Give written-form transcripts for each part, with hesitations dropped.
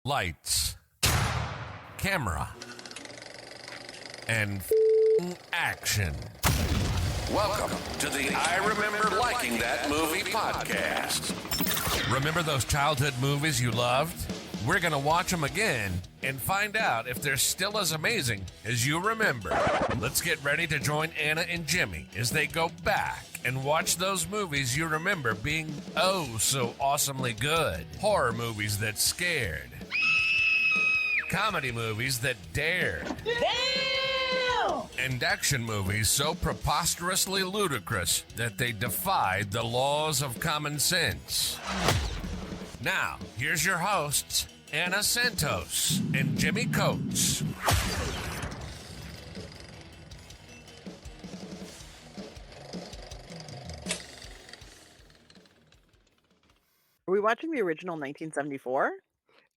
Lights, camera, and action. Welcome to the I Remember Liking That Movie podcast. Remember those childhood movies you loved? We're going to watch them again and find out if they're still as amazing as you remember. Let's get ready to join Anna and Jimmy as they go back and watch those movies you remember being oh so awesomely good. Horror movies that scared. Comedy movies that dared. Damn! And action movies so preposterously ludicrous that they defied the laws of common sense. Now, here's your hosts, Anna Santos and Jimmy Coates. Are we watching the original 1974?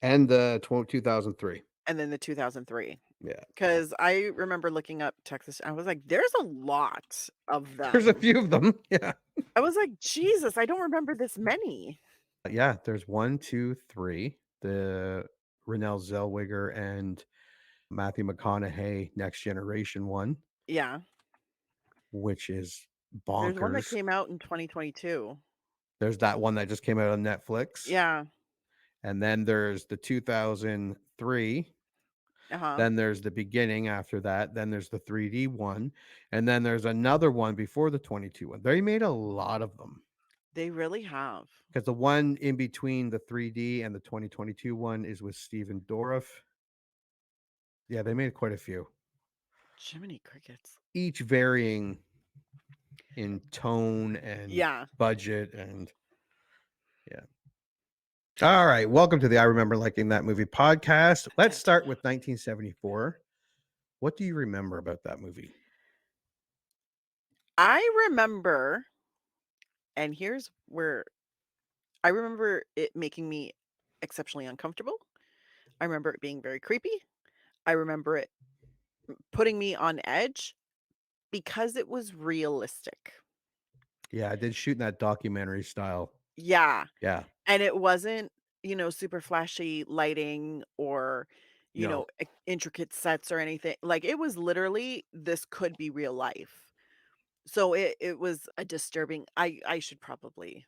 And the 2003. And then the 2003. Yeah. Because I remember looking up Texas. I was like, there's a lot of them. There's a few of them. Yeah. I was like, Jesus, I don't remember this many. Yeah. There's 1, 2, 3. The Renelle Zellweger and Matthew McConaughey Next Generation one. Yeah. Which is bonkers. There's one that came out in 2022. There's that one that just came out on Netflix. Yeah. And then there's the 2003. Then there's the beginning after that. Then there's the 3D one. And then there's another one before the 22 one. They made a lot of them. They really have. Because the one in between the 3D and the 2022 one is with Stephen Dorff. Yeah, they made quite a few. Jiminy Crickets. Each varying in tone and budget and yeah. All right, welcome to the I Remember Liking That Movie podcast. Let's start with 1974. What do you remember about that movie? I remember, and here's where I remember it making me exceptionally uncomfortable. I remember it being very creepy. I remember it putting me on edge because it was realistic. Yeah, I did shoot in that documentary style. Yeah. Yeah. And it wasn't, super flashy lighting or, intricate sets or anything. Like it was literally, this could be real life. So it was a disturbing, I should probably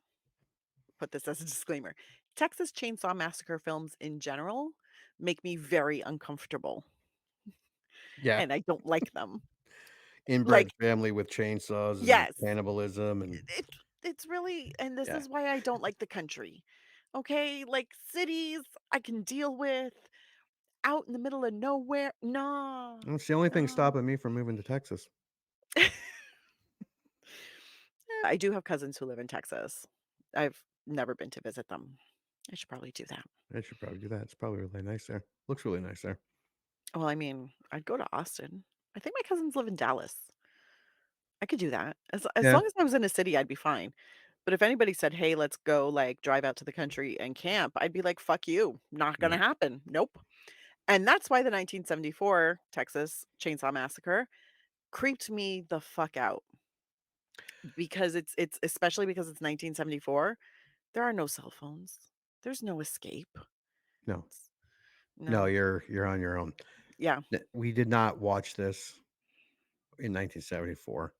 put this as a disclaimer. Texas Chainsaw Massacre films in general make me very uncomfortable. Yeah. And I don't like them. Inbred family with chainsaws and cannibalism and it's really, and this is why I don't like the country. Okay, like cities I can deal with. Out in the middle of nowhere, no. It's the only thing stopping me from moving to Texas. I do have cousins who live in Texas. I've never been to visit them. I should probably do that. I should probably do that. It's probably really nice there. Looks really nice there. Well, I mean, I'd go to Austin. I think my cousins live in Dallas. I could do that. As long as I was in a city, I'd be fine. But if anybody said, "Hey, let's go like drive out to the country and camp," I'd be like, "Fuck you. Not going to happen." Nope. And that's why the 1974 Texas Chainsaw Massacre creeped me the fuck out. Because it's especially because it's 1974, there are no cell phones. There's no escape. No, you're on your own. Yeah. We did not watch this in 1974.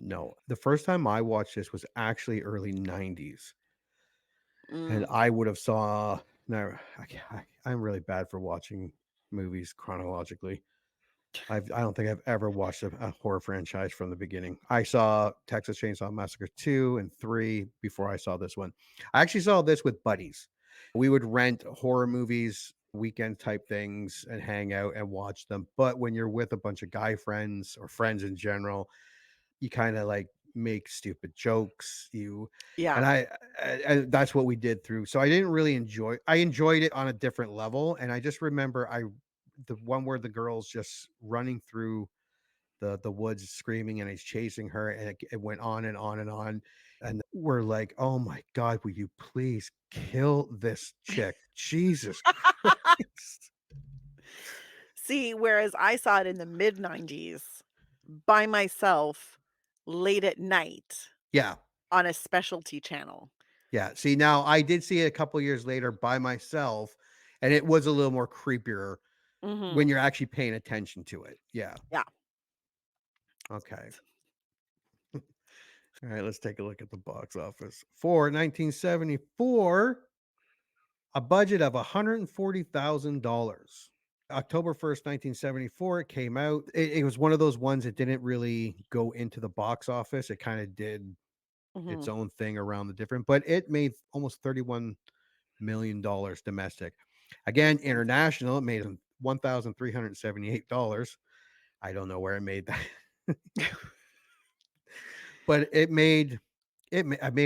No. The first time I watched this was actually early 90s. And I would have saw I'm really bad for watching movies chronologically. I don't think I've ever watched a horror franchise from the beginning. I saw Texas Chainsaw Massacre 2 and 3 before I saw this one. I actually saw this with buddies. We would rent horror movies, weekend type things, and hang out and watch them. But when you're with a bunch of guy friends or friends in general, you kind of like make stupid jokes. And I that's what we did through. So I didn't really I enjoyed it on a different level. And I just remember the one where the girl's just running through the woods screaming and he's chasing her, and it went on and on and on. And we're like, oh my God, will you please kill this chick? Jesus Christ. See, whereas I saw it in the mid 90s by myself late at night. Yeah. On a specialty channel. Yeah. See, now I did see it a couple years later by myself, And it was a little more creepier when Mhm. you're actually paying attention to it. Yeah. Yeah. Okay. All right, let's take a look at the box office. For 1974, a budget of $140,000. October 1st, 1974, it came out. It was one of those ones that didn't really go into the box office. It kind of did its Mhm. own thing around the different, but it made almost $31 million domestic. Again, That's insane. international, it made $1,378. I don't know where it made that, but I made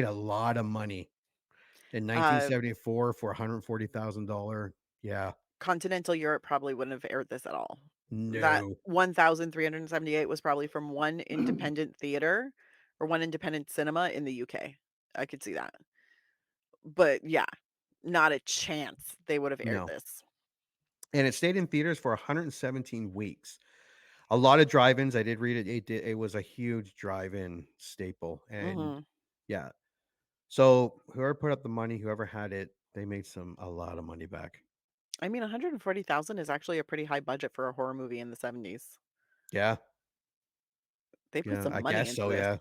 a lot of money in Uh, 1974 for $140,000. Yeah. Continental Europe probably wouldn't have aired this at all. That No. 1,378 was probably from one independent theater or one independent cinema in the UK. I could see that. But yeah, not a chance they would have aired No. this. And it stayed in theaters for 117 weeks. A lot of drive-ins. I did read it. It was a huge drive-in staple. And Mhm. yeah. So whoever put up the money, whoever had it, they made a lot of money back. I mean, 140,000 is actually a pretty high budget for a horror movie in the 70s. Yeah. They put Yeah. some I money guess into so. this. Yeah.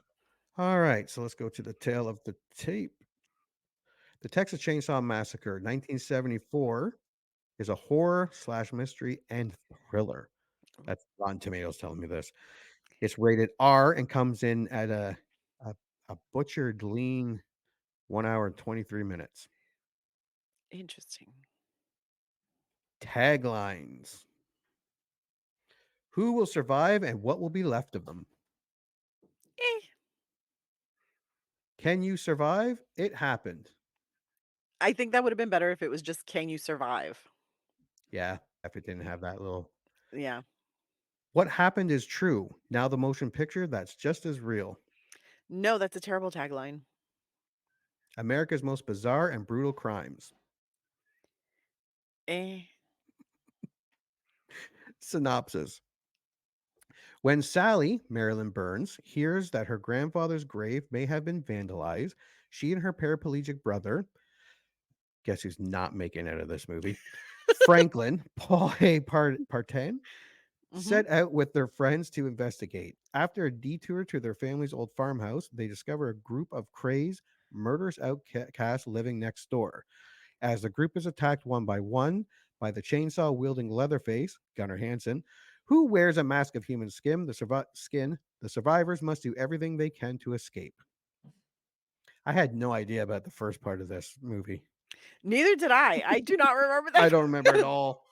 All right. So let's go to the tail of the tape. The Texas Chainsaw Massacre, 1974, is a horror slash mystery and thriller. That's Rotten Tomatoes telling me this. It's rated R and comes in at a, a butchered lean 1 hour and 23 minutes. Interesting. Taglines: Who will survive and what will be left of them? Eh, Can you survive? It happened. I think that would have been better if it was just "Can you survive?" Yeah, if it didn't have that little. Yeah. What happened is true. Now the motion picture that's just as real. No, that's a terrible tagline. America's most bizarre and brutal crimes. Eh. Synopsis: When Sally, Marilyn Burns, hears that her grandfather's grave may have been vandalized, she and her paraplegic brother, guess who's not making it out of this movie, Franklin, Paul A. Partain, Mhm. set out with their friends to investigate. After a detour to their family's old farmhouse, they discover a group of crazed, murderous outcasts living next door. As the group is attacked one by one by the chainsaw wielding Leatherface, Gunnar Hansen, who wears a mask of human skin, the survivors must do everything they can to escape. I had no idea about the first part of this movie. Neither did I. I do not remember I that. don't remember at all.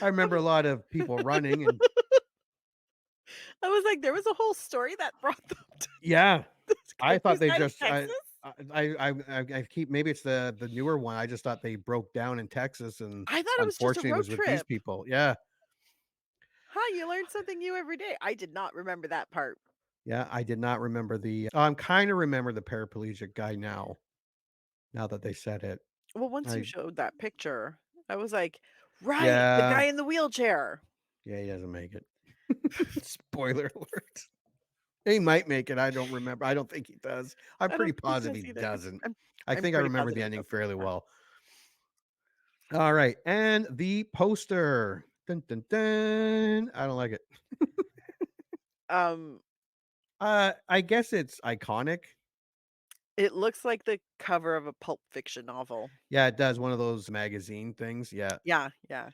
I I remember was a lot of people running and I was like, there was a whole story that brought them to yeah, this I thought they countryside of just Texas? I keep maybe it's the newer one. I just thought they broke down in Texas and I thought it was just a unfortunately it road was with these trip. people. Yeah. Huh, you learn something new every day. I did not remember that part. Yeah, I did not remember I'm kind of remember the paraplegic guy now. Now that they said it. Well, once you I showed that picture, I was like, "Right, the yeah. guy in the wheelchair." Yeah, he doesn't make it. Spoiler alert. He might make it. I don't remember. I don't think he does. I'm I pretty don't think he positive does he either. doesn't. I'm I I'm think I pretty remember the positive he ending doesn't. fairly Yeah. well. All right, and the poster. Dun, dun, dun. I don't like it. Um, I guess it's iconic. it looks like the cover of a Pulp Fiction novel. Yeah, it does one of those magazine things. Yeah. Yeah, yeah.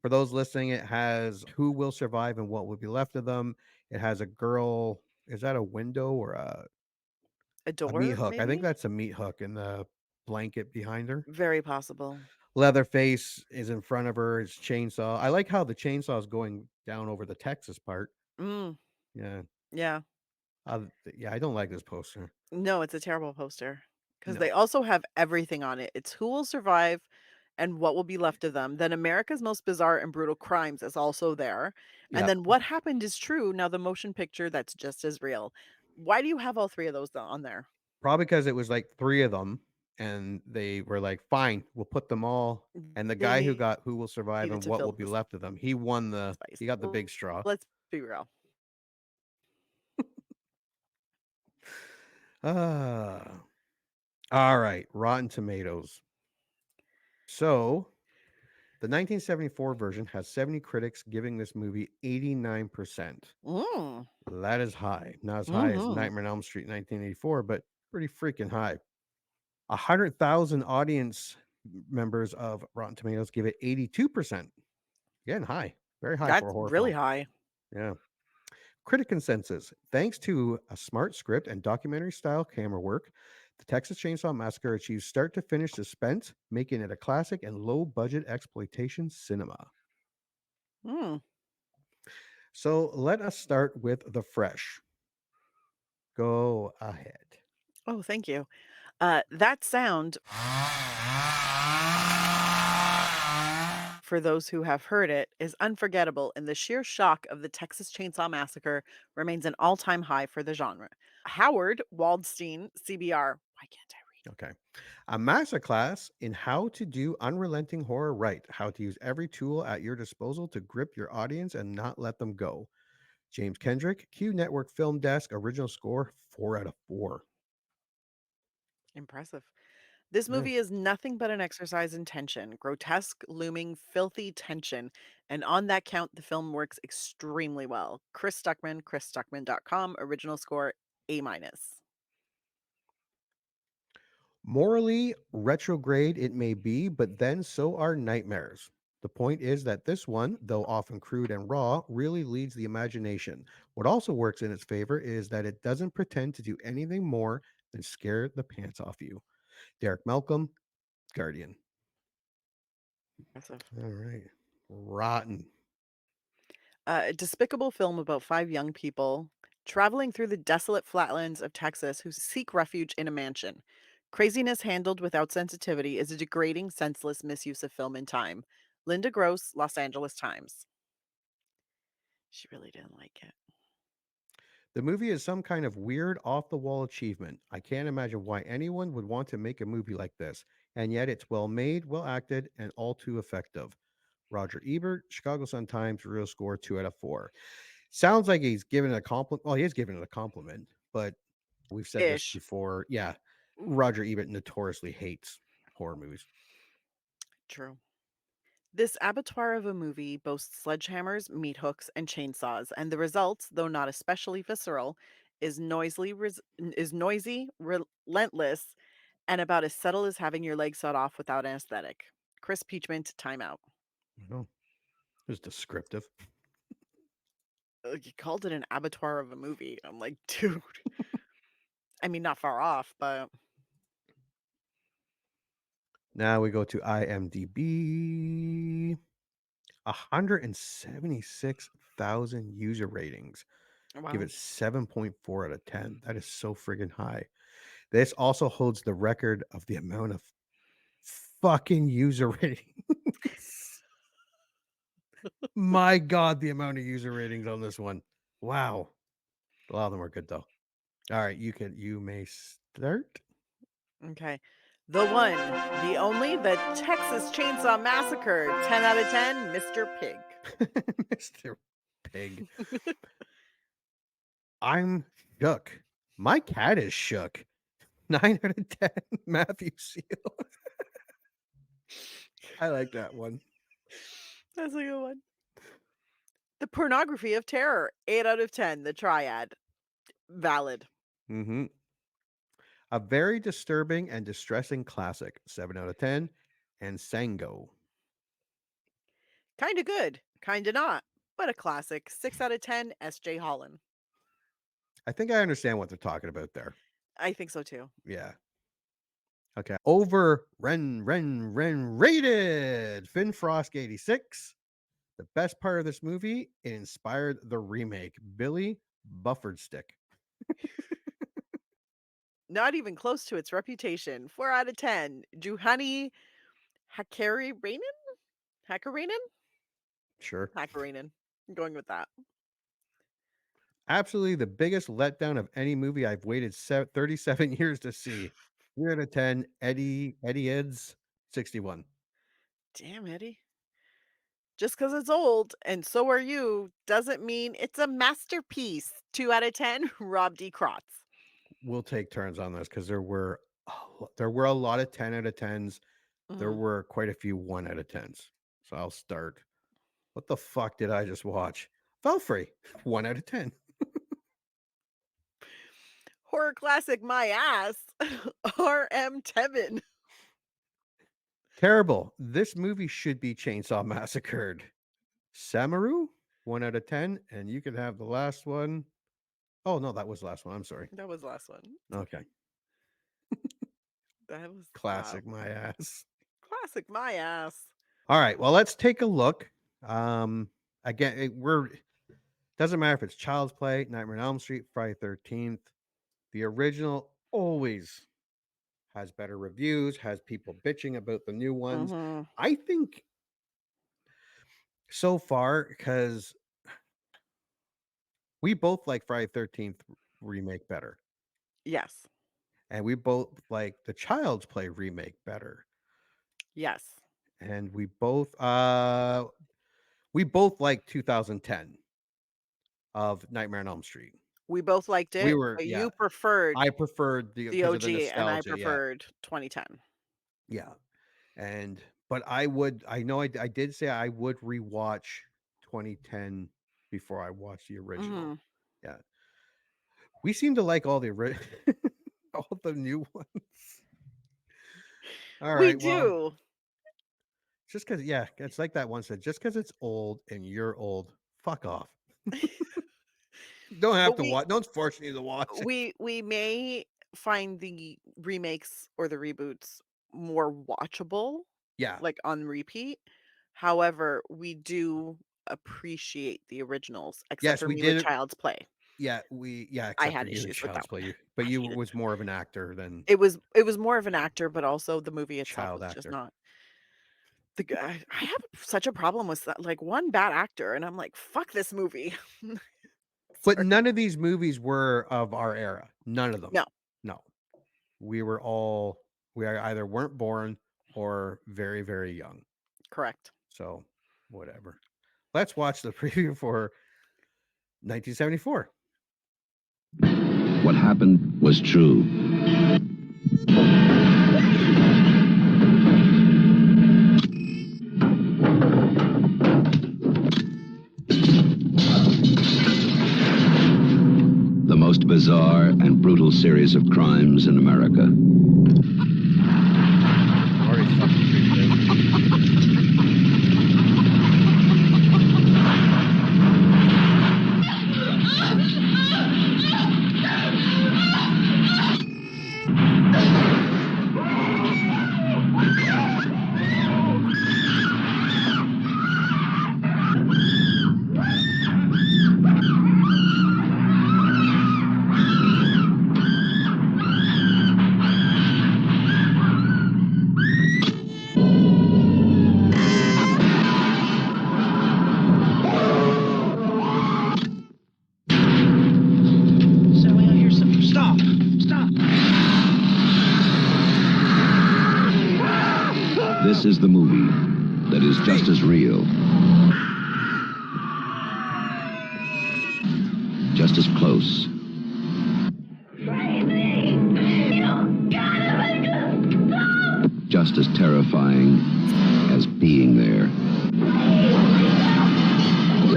For those listening, it has who will survive and what will be left of them. It has a girl. Is that a window or A a meat door, hook? I think maybe? that's a meat hook in the blanket behind her. Very possible. Leatherface is in front of her. It's chainsaw. I like how the chainsaw is going down over the Texas part. Mm, Yeah. yeah. Yeah, I don't like this poster. No, it's a terrible poster because they No. also have everything on it. It's who will survive and what will be left of them. Then America's Most Bizarre and Brutal Crimes is also there. And Yeah. then what happened is true. Now the motion picture that's just as real. Why do you have all 3 of those on there? Probably because it was like three of them and they were like, fine, we'll put them all. And the guy who They got who will survive needed and to what will fill be the left of them, he won space. he got the big straw. Let's be real. Ah. All right. Rotten Tomatoes. So The 1974 version has 70 critics giving this movie 89%. Mm. That is high. Not as high as Hmm. Nightmare on Elm Street 1984, but pretty freaking high. 100,000 audience members of Rotten Tomatoes give it 82%. Again, high. Very high for That's a horror really film. high. Yeah. Critic consensus. Thanks to a smart script and documentary style camera work, the Texas Chainsaw Massacre achieves start to finish suspense, making it a classic and low budget exploitation cinema. Mm. So let us start with the fresh. Go ahead. Oh, thank you. That sound, for those who have heard it, is unforgettable, and the sheer shock of the Texas Chainsaw Massacre remains an all time high for the genre. Howard Waldstein, CBR. Why can't I read? Okay. A masterclass in how to do unrelenting horror right, how to use every tool at your disposal to grip your audience and not let them go. James Kendrick, Q Network Film Desk, original score 4 out of 4. Impressive. This Yeah. movie is nothing but an exercise in tension, grotesque, looming, filthy tension. And on that count, the film works extremely well. Chris Stuckman, chrisstuckman.com, original score A minus. Morally retrograde it may be, but then so are nightmares. The point is that this one, though often crude and raw, really leads the imagination. What also works in its favor is that it doesn't pretend to do anything more than scare the pants off you. Derek Malcolm, Guardian. Impressive. All right. Rotten. A despicable film about five young people traveling through the desolate flatlands of Texas who seek refuge in a mansion. Craziness handled without sensitivity is a degrading, senseless misuse of film and time. Linda Gross, Los Angeles Times. She really didn't like it. The movie is some kind of weird, off the wall achievement. I can't imagine why anyone would want to make a movie like this, and yet it's well made, well acted, and all too effective. Roger Ebert, Chicago Sun-Times, real score 2 out of 4. Sounds like he's giving it a compliment. Well, he is giving it a compliment, but we've said this Ish. before. Yeah, Roger Ebert notoriously hates horror movies. True. This abattoir of a movie boasts sledgehammers, meat hooks, and chainsaws, and the result, though not especially visceral, is noisy, relentless, and about as subtle as having your leg sawed off without anesthetic. Chris Peachman, timeout. Oh, it was descriptive. You called it an abattoir of a movie. I'm like, dude. I mean, not far off, but Now we go to IMDb. 176,000 user ratings. Give wow. it 7.4 out of 10. That is so friggin' high. This also holds the record of the amount of fucking user ratings. My God, the amount of user ratings on this one. Wow. A lot of them are good though. All right, you may start. Okay. The one, the only, the Texas Chainsaw Massacre. 10 out of 10, Mr. Pig. Mr. Pig. I'm shook. My cat is shook. 9 out of 10, Matthew Seal. I like that one. That's a good one. The Pornography of Terror. 8 out of 10, The Triad. Valid. Mm-hmm. A very disturbing and distressing classic. 7 out of 10. And Sango. Kinda good, kinda not, but a classic. 6 out of 10, S.J. Holland. I think I understand what they're talking about there. I think so too. Yeah. Okay. Over rated. Finn Frost 86. The best part of this movie, it inspired the remake. Billy Bufford Stick. Not even close to its reputation. 4 out of 10, Juhani Hakarinen? Hakarinen? Sure. Hakarinen. I'm going with that. Absolutely the biggest letdown of any movie I've waited 37 years to see. 3 out of 10. Eddie Eds 61. Damn, Eddie. Just because it's old, and so are you, doesn't mean it's a masterpiece. 2 out of 10, Rob D. Krotz. We'll take turns on this because there were a lot of 10 out of 10s. There Mhm. were quite a few 1 out of 10s. So I'll start. What the fuck did I just watch? Fell free. 1 out of 10. Horror classic, my ass. R.M. Tevin. Terrible. This movie should be Chainsaw Massacred. Samaru, 1 out of 10. And you can have the last one. Oh, no, that was the last one. I'm sorry. That was the last one. Okay. That was Classic, my ass. classic, my ass. All right. Well, let's take a look. Again, doesn't matter if it's Child's Play, Nightmare on Elm Street, Friday 13th. The original always has better reviews, has people bitching about the new ones. I think so far, because we both like Friday 13th remake better. Yes. And we both like the Child's Play remake better. Yes. And we both like 2010 of Nightmare on Elm Street. We both liked it. But you preferred I preferred the because of OG, the nostalgia, and I preferred 2010. Yeah. But I did say I would rewatch 2010 before I watched the original. Yeah. We seem to like all the all the new ones. All right. We do. Just because, it's like that one said, just because it's old and you're old, fuck off. Don't have to watch. Don't force me to watch it. We may find the remakes or the reboots more watchable. Yeah. Like on repeat. However, we do appreciate the originals, except for me with Child's Play. Yeah, I except had for you, issues with Child's that one. Play. But you was more of an actor than It was more of an actor, but also the movie itself child was just actor. not the guy. I have such a problem with that, like one bad actor, and I'm like, fuck this movie. But none of these movies were of our era. None of them. No. We either weren't born or very, very young. Correct. So, whatever. Let's watch the preview for 1974. What happened was true. The most bizarre and brutal series of crimes in America. This is the movie that is just as real, just as close, just as terrifying as being there.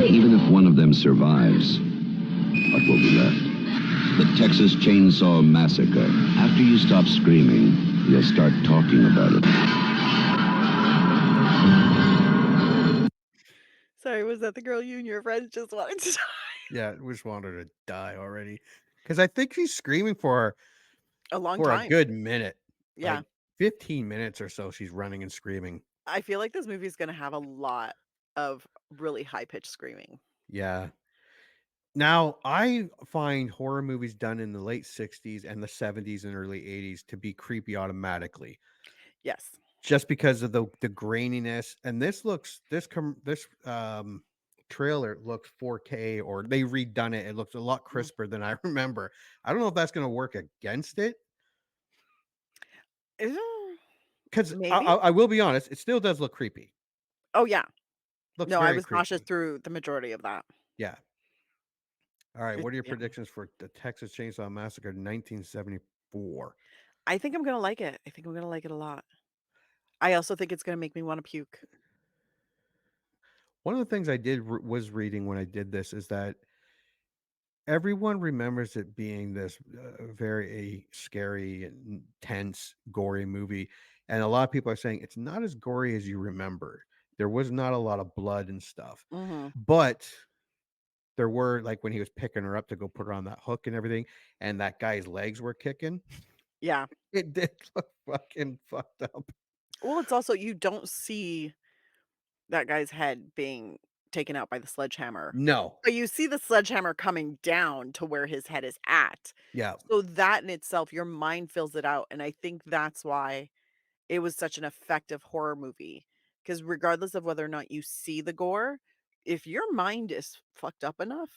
Even if one of them survives, what will be left? The Texas Chainsaw Massacre. After you stop screaming, you'll start talking about it. Sorry, was that the girl you and your friends just wanted to die? Yeah, we just wanted her to die already. Because I think she's screaming for a long time. A good minute. Yeah. Like 15 minutes or so she's running and screaming. I feel like this movie is going to have a lot of really high-pitched screaming. Yeah. Now, I find horror movies done in the late 60s and the 70s and early 80s to be creepy automatically. Yes. Just because of the graininess, and this trailer looks 4K, or they redone it. It looks a lot crisper than I remember. I don't know if that's going to work against it. Because I will be honest, it still does look creepy. Oh yeah. Looks no, I was creepy. nauseous through the majority of that. Yeah. All right. What are your predictions for the Texas Chainsaw Massacre 1974? I think I'm going to like it. I think I'm going to like it a lot. I also think it's going to make me want to puke. One of the things I was reading when I did this is that everyone remembers it being this very scary and tense, gory movie. And a lot of people are saying it's not as gory as you remember. There was not a lot of blood and stuff. Mhm. But there were, like, when he was picking her up to go put her on that hook and everything, and that guy's legs were kicking, Yeah. it did look fucking fucked up. Well, it's also you don't see that guy's head being taken out by the sledgehammer, No. but you see the sledgehammer coming down to where his head is at. Yeah. So that in itself, your mind fills it out, and I think that's why it was such an effective horror movie. Because regardless of whether or not you see the gore, if your mind is fucked up enough,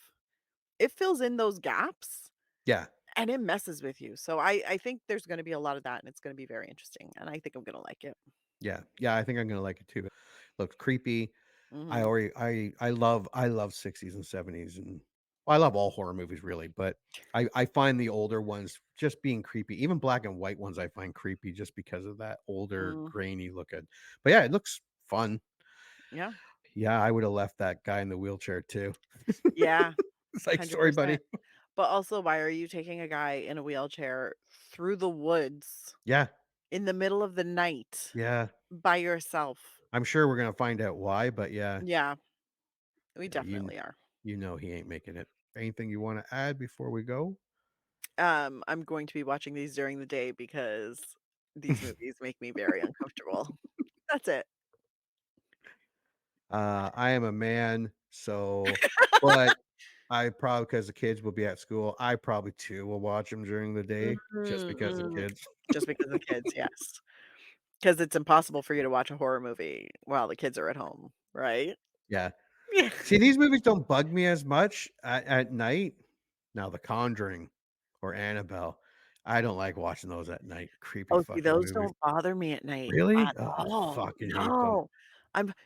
it fills in those gaps Yeah. and it messes with you. So I think there's gonna be a lot of that, and it's gonna be very interesting, and I think I'm gonna like it. Yeah. Yeah. I think I'm gonna like it too. Looks creepy. Mhm. I love 60s and 70s, and well, I love all horror movies really, but I find the older ones just being creepy. Even black and white ones I find creepy just because of that older Mm, grainy look at. But yeah, it looks fun. yeah. Yeah, I would have left that guy in the wheelchair too. Yeah, It's like, sorry, buddy. 100%. But also, why are you taking a guy in a wheelchair through the woods Yeah, in the middle of the night yeah. by yourself? I'm sure we're gonna find out why, but Yeah, we yeah, definitely are. you know he ain't making it. Anything you want to add before we go? I'm going to be watching these during the day because these movies make me very uncomfortable. That's it. I am a man, so but I probably, because the kids will be at school, I probably too will watch them during the day just because the Mm. kids. Just because of kids, yes. Because it's impossible for you to watch a horror movie while the kids are at home, right? Yeah. Yeah. See, these movies don't bug me as much at night. Now, The Conjuring or Annabelle, I don't like watching those at night. Creepy Oh, see, fucking those movies. don't bother me at night Really? at Oh, I all. fucking hate them. No.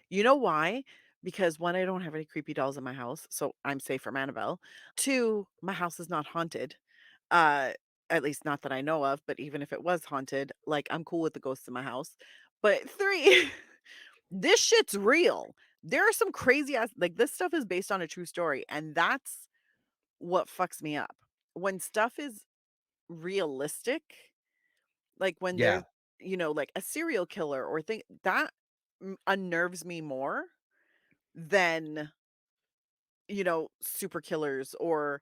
You know why? Because 1, I don't have any creepy dolls in my house, so I'm safe from Annabelle. 2, my house is not haunted. Uh, at least not that I know of, but even if it was haunted, like, I'm cool with the ghosts in my house. But 3, this shit's real. There are some crazy ass like, this stuff is based on a true story, and that's what fucks me up. When stuff is realistic, like when Yeah, there's, like a serial killer or thing that unnerves me more than, super killers or,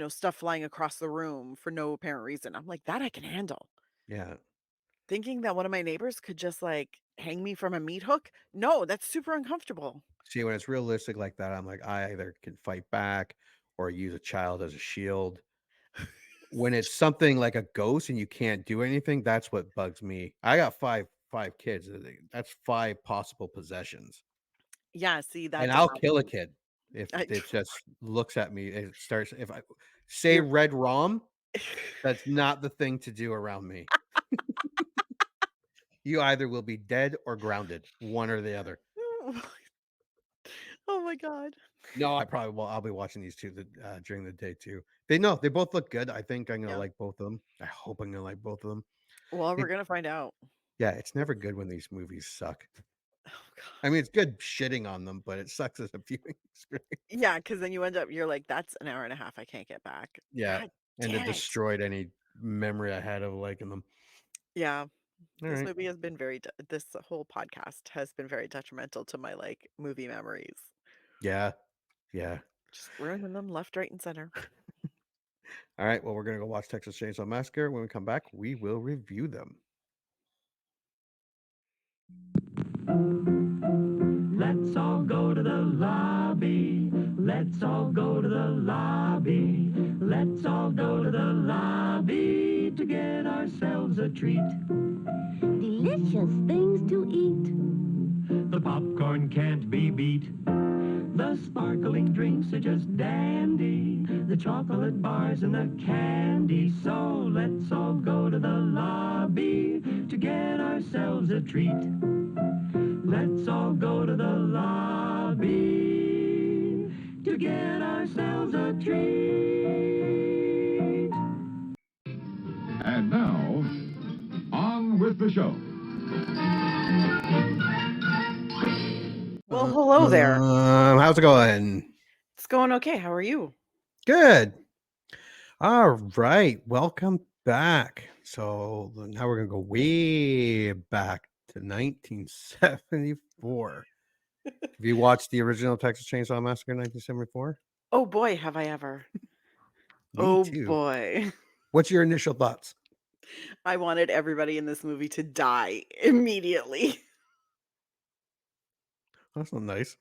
stuff flying across the room for no apparent reason. I'm like, that I can handle. yeah. Thinking that one of my neighbors could just like hang me from a meat hook? No, that's super uncomfortable. See, when it's realistic like that, I'm like, I either can fight back or use a child as a shield. When it's something like a ghost and you can't do anything, that's what bugs me. I got five kids. That's 5 possible possessions. Yeah, see, that And does I'll not kill a bother me. kid if I, it just looks at me and starts if I say you're red rom, that's not the thing to do around me. You either will be dead or grounded, one or the other. Oh my god. No, I probably will. I'll be watching these 2 during the day too. They both look good. I think I'm gonna Yeah. like both of them. I hope I'm gonna like both of them. Well, we're It gonna find out. Yeah, it's never good when these movies suck. Oh I god. mean, it's good shitting on them, but it sucks as a viewing experience. Yeah, because then you end up you're like, "That's an hour and a half I can't get back." Yeah, God and it damn it. destroyed any memory I had of liking them. Yeah. All This right. movie has been this whole podcast has been very detrimental to my, like, movie memories. Yeah, yeah. Just ruining them left, right, and center. All right. Well, we're gonna go watch Texas Chainsaw Massacre. When we come back, we will review them. Let's all go to the lobby. Let's all go to the lobby. Let's all go to the lobby to get ourselves a treat. Delicious things to eat. The popcorn can't be beat. The sparkling drinks are just dandy. The chocolate bars and the candy. So let's all go to the lobby to get ourselves a treat. Let's all go to the lobby to get ourselves a treat. And now, on with the show. Well, hello there. How's it going? It's going okay. How are you? Good. All right. Welcome back. So now we're gonna go way back to 1974. Have you watched the original Texas Chainsaw Massacre in 1974? Oh boy, have I ever. Me Oh too. boy. What's your initial thoughts? I wanted everybody in this movie to die immediately. That's not nice.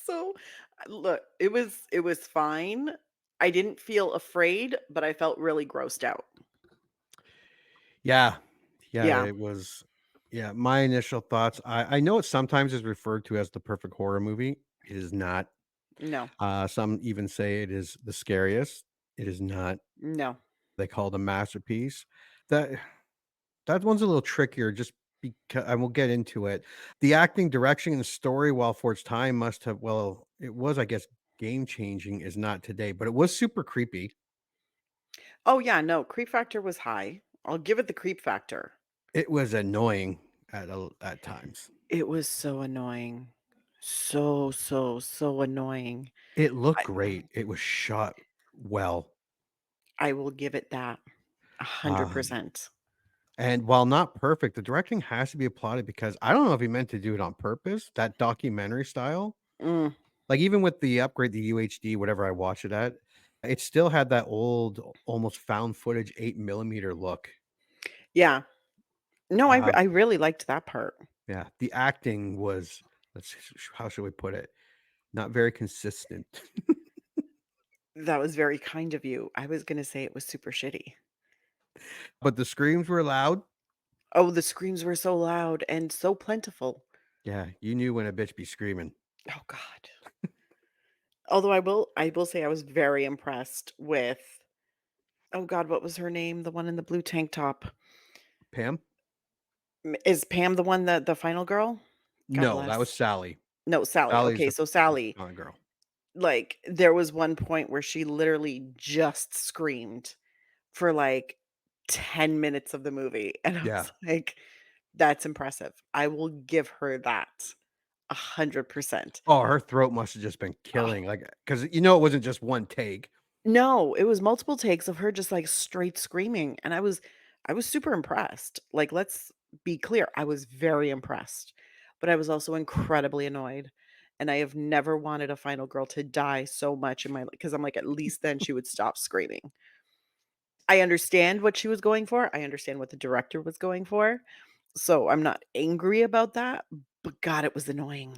So look, it was fine. I didn't feel afraid, but I felt really grossed out. Yeah. Yeah, Yeah. it was. Yeah, my initial thoughts. I know it sometimes is referred to as the perfect horror movie. It is not. No. Some even say it is the scariest. It is not. No. They call it a masterpiece. That that one's a little trickier just because and we'll get into it. The acting, direction, and the story, while for its time must have well, it was, I guess, game changing is not today, but it was super creepy. Oh yeah, no. Creep factor was high. I'll give it the creep factor. It was annoying at times. It was so annoying. So annoying. It looked I great. It was shot well. I will give it that Um, 100%. and while not perfect, the directing has to be applauded because I don't know if he meant to do it on purpose, that documentary style. Mm, Like, even with the upgrade, the UHD, whatever I watched it at, it still had that old, almost found footage 8 millimeter look. yeah. No, Um, I really liked that part. yeah, the acting was, how should we put it? Not very consistent. That was very kind of you. I was gonna say it was super shitty. But the screams were loud. Oh, the screams were so loud and so plentiful. Yeah, you knew when a bitch be screaming. Oh god. Although I will say I was very impressed with oh god, what was her name? The one in the blue tank top. Pam? Is Pam the one that the final girl? God No, that was bless. Sally. No, Sally. Sally's Okay, the so Sally, final girl. like there was one point where she literally just screamed for like 10 minutes of the movie and I Yeah. was like that's impressive. I will give her that 100%. Oh, her throat must have just been Oh, killing, like, because it wasn't just one take. no, it was multiple takes of her just like straight screaming and I was super impressed. Like let's be clear, I was very impressed. But I was also incredibly annoyed. And I have never wanted a final girl to die so much in my life because I'm like at least then she would stop screaming. I understand what she was going for. I understand what the director was going for. So I'm not angry about that, but God, it was annoying.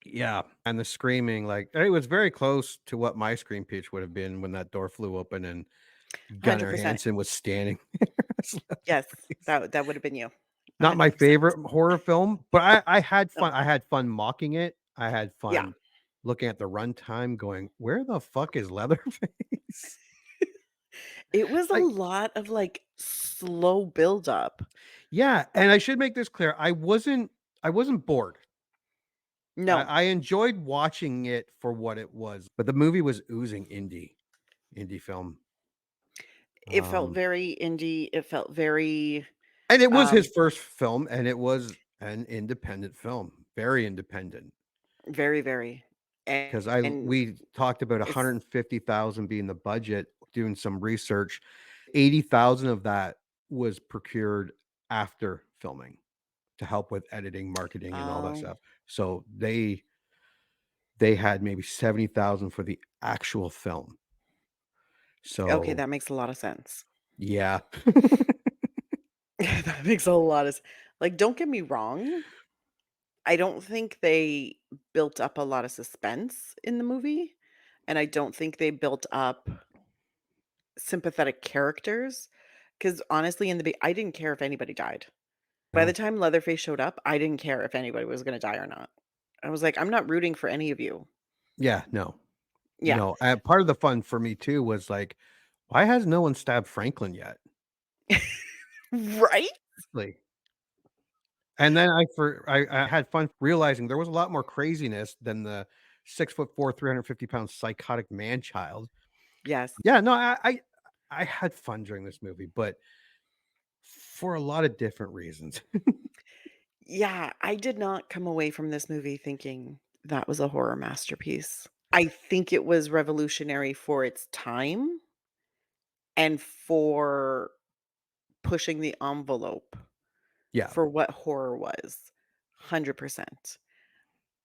Yeah, and the screaming, like, it was very close to what my scream pitch would have been when that door flew open and Gunnar 100%. Hansen was standing there as Yes, Leatherface. that would have been you. Not my 100%. favorite horror film, but I had No. fun. I had fun mocking it. I had Yeah. fun looking at the runtime going, "Where the fuck is Leatherface?" It was a Like, lot of like slow buildup. yeah, and I should make this clear. I wasn't bored. I, No, I enjoyed watching it for what it was, but the movie was oozing indie film. it felt Um, very indie. It felt very and it was his um first film, and it was an independent film, very independent. very, very. Because And we talked about it's 150,000 being the budget. Doing some research, 80,000 of that was procured after filming to help with editing, marketing, and all that oh, stuff. So they had maybe 70,000 for the actual film. okay, So that makes a lot of sense. yeah. That makes a lot of like, don't get me wrong, I don't think they built up a lot of suspense in the movie, and I don't think they built up sympathetic characters. Because honestly, in the I didn't care if anybody died. By the No. time Leatherface showed up, I didn't care if anybody was gonna die or not. I was like, "I'm not rooting for any of you." Yeah, no. Yeah. No. Part of the fun for me too was like, why has no one stabbed Franklin yet? Right? Like, and then I had fun realizing there was a lot more craziness than the 6'4", 350-pound psychotic man child. Yes. Yeah, no, I had fun during this movie, but for a lot of different reasons. Yeah, I did not come away from this movie thinking that was a horror masterpiece. I think it was revolutionary for its time and for pushing the envelope Yeah. for what horror was. 100%.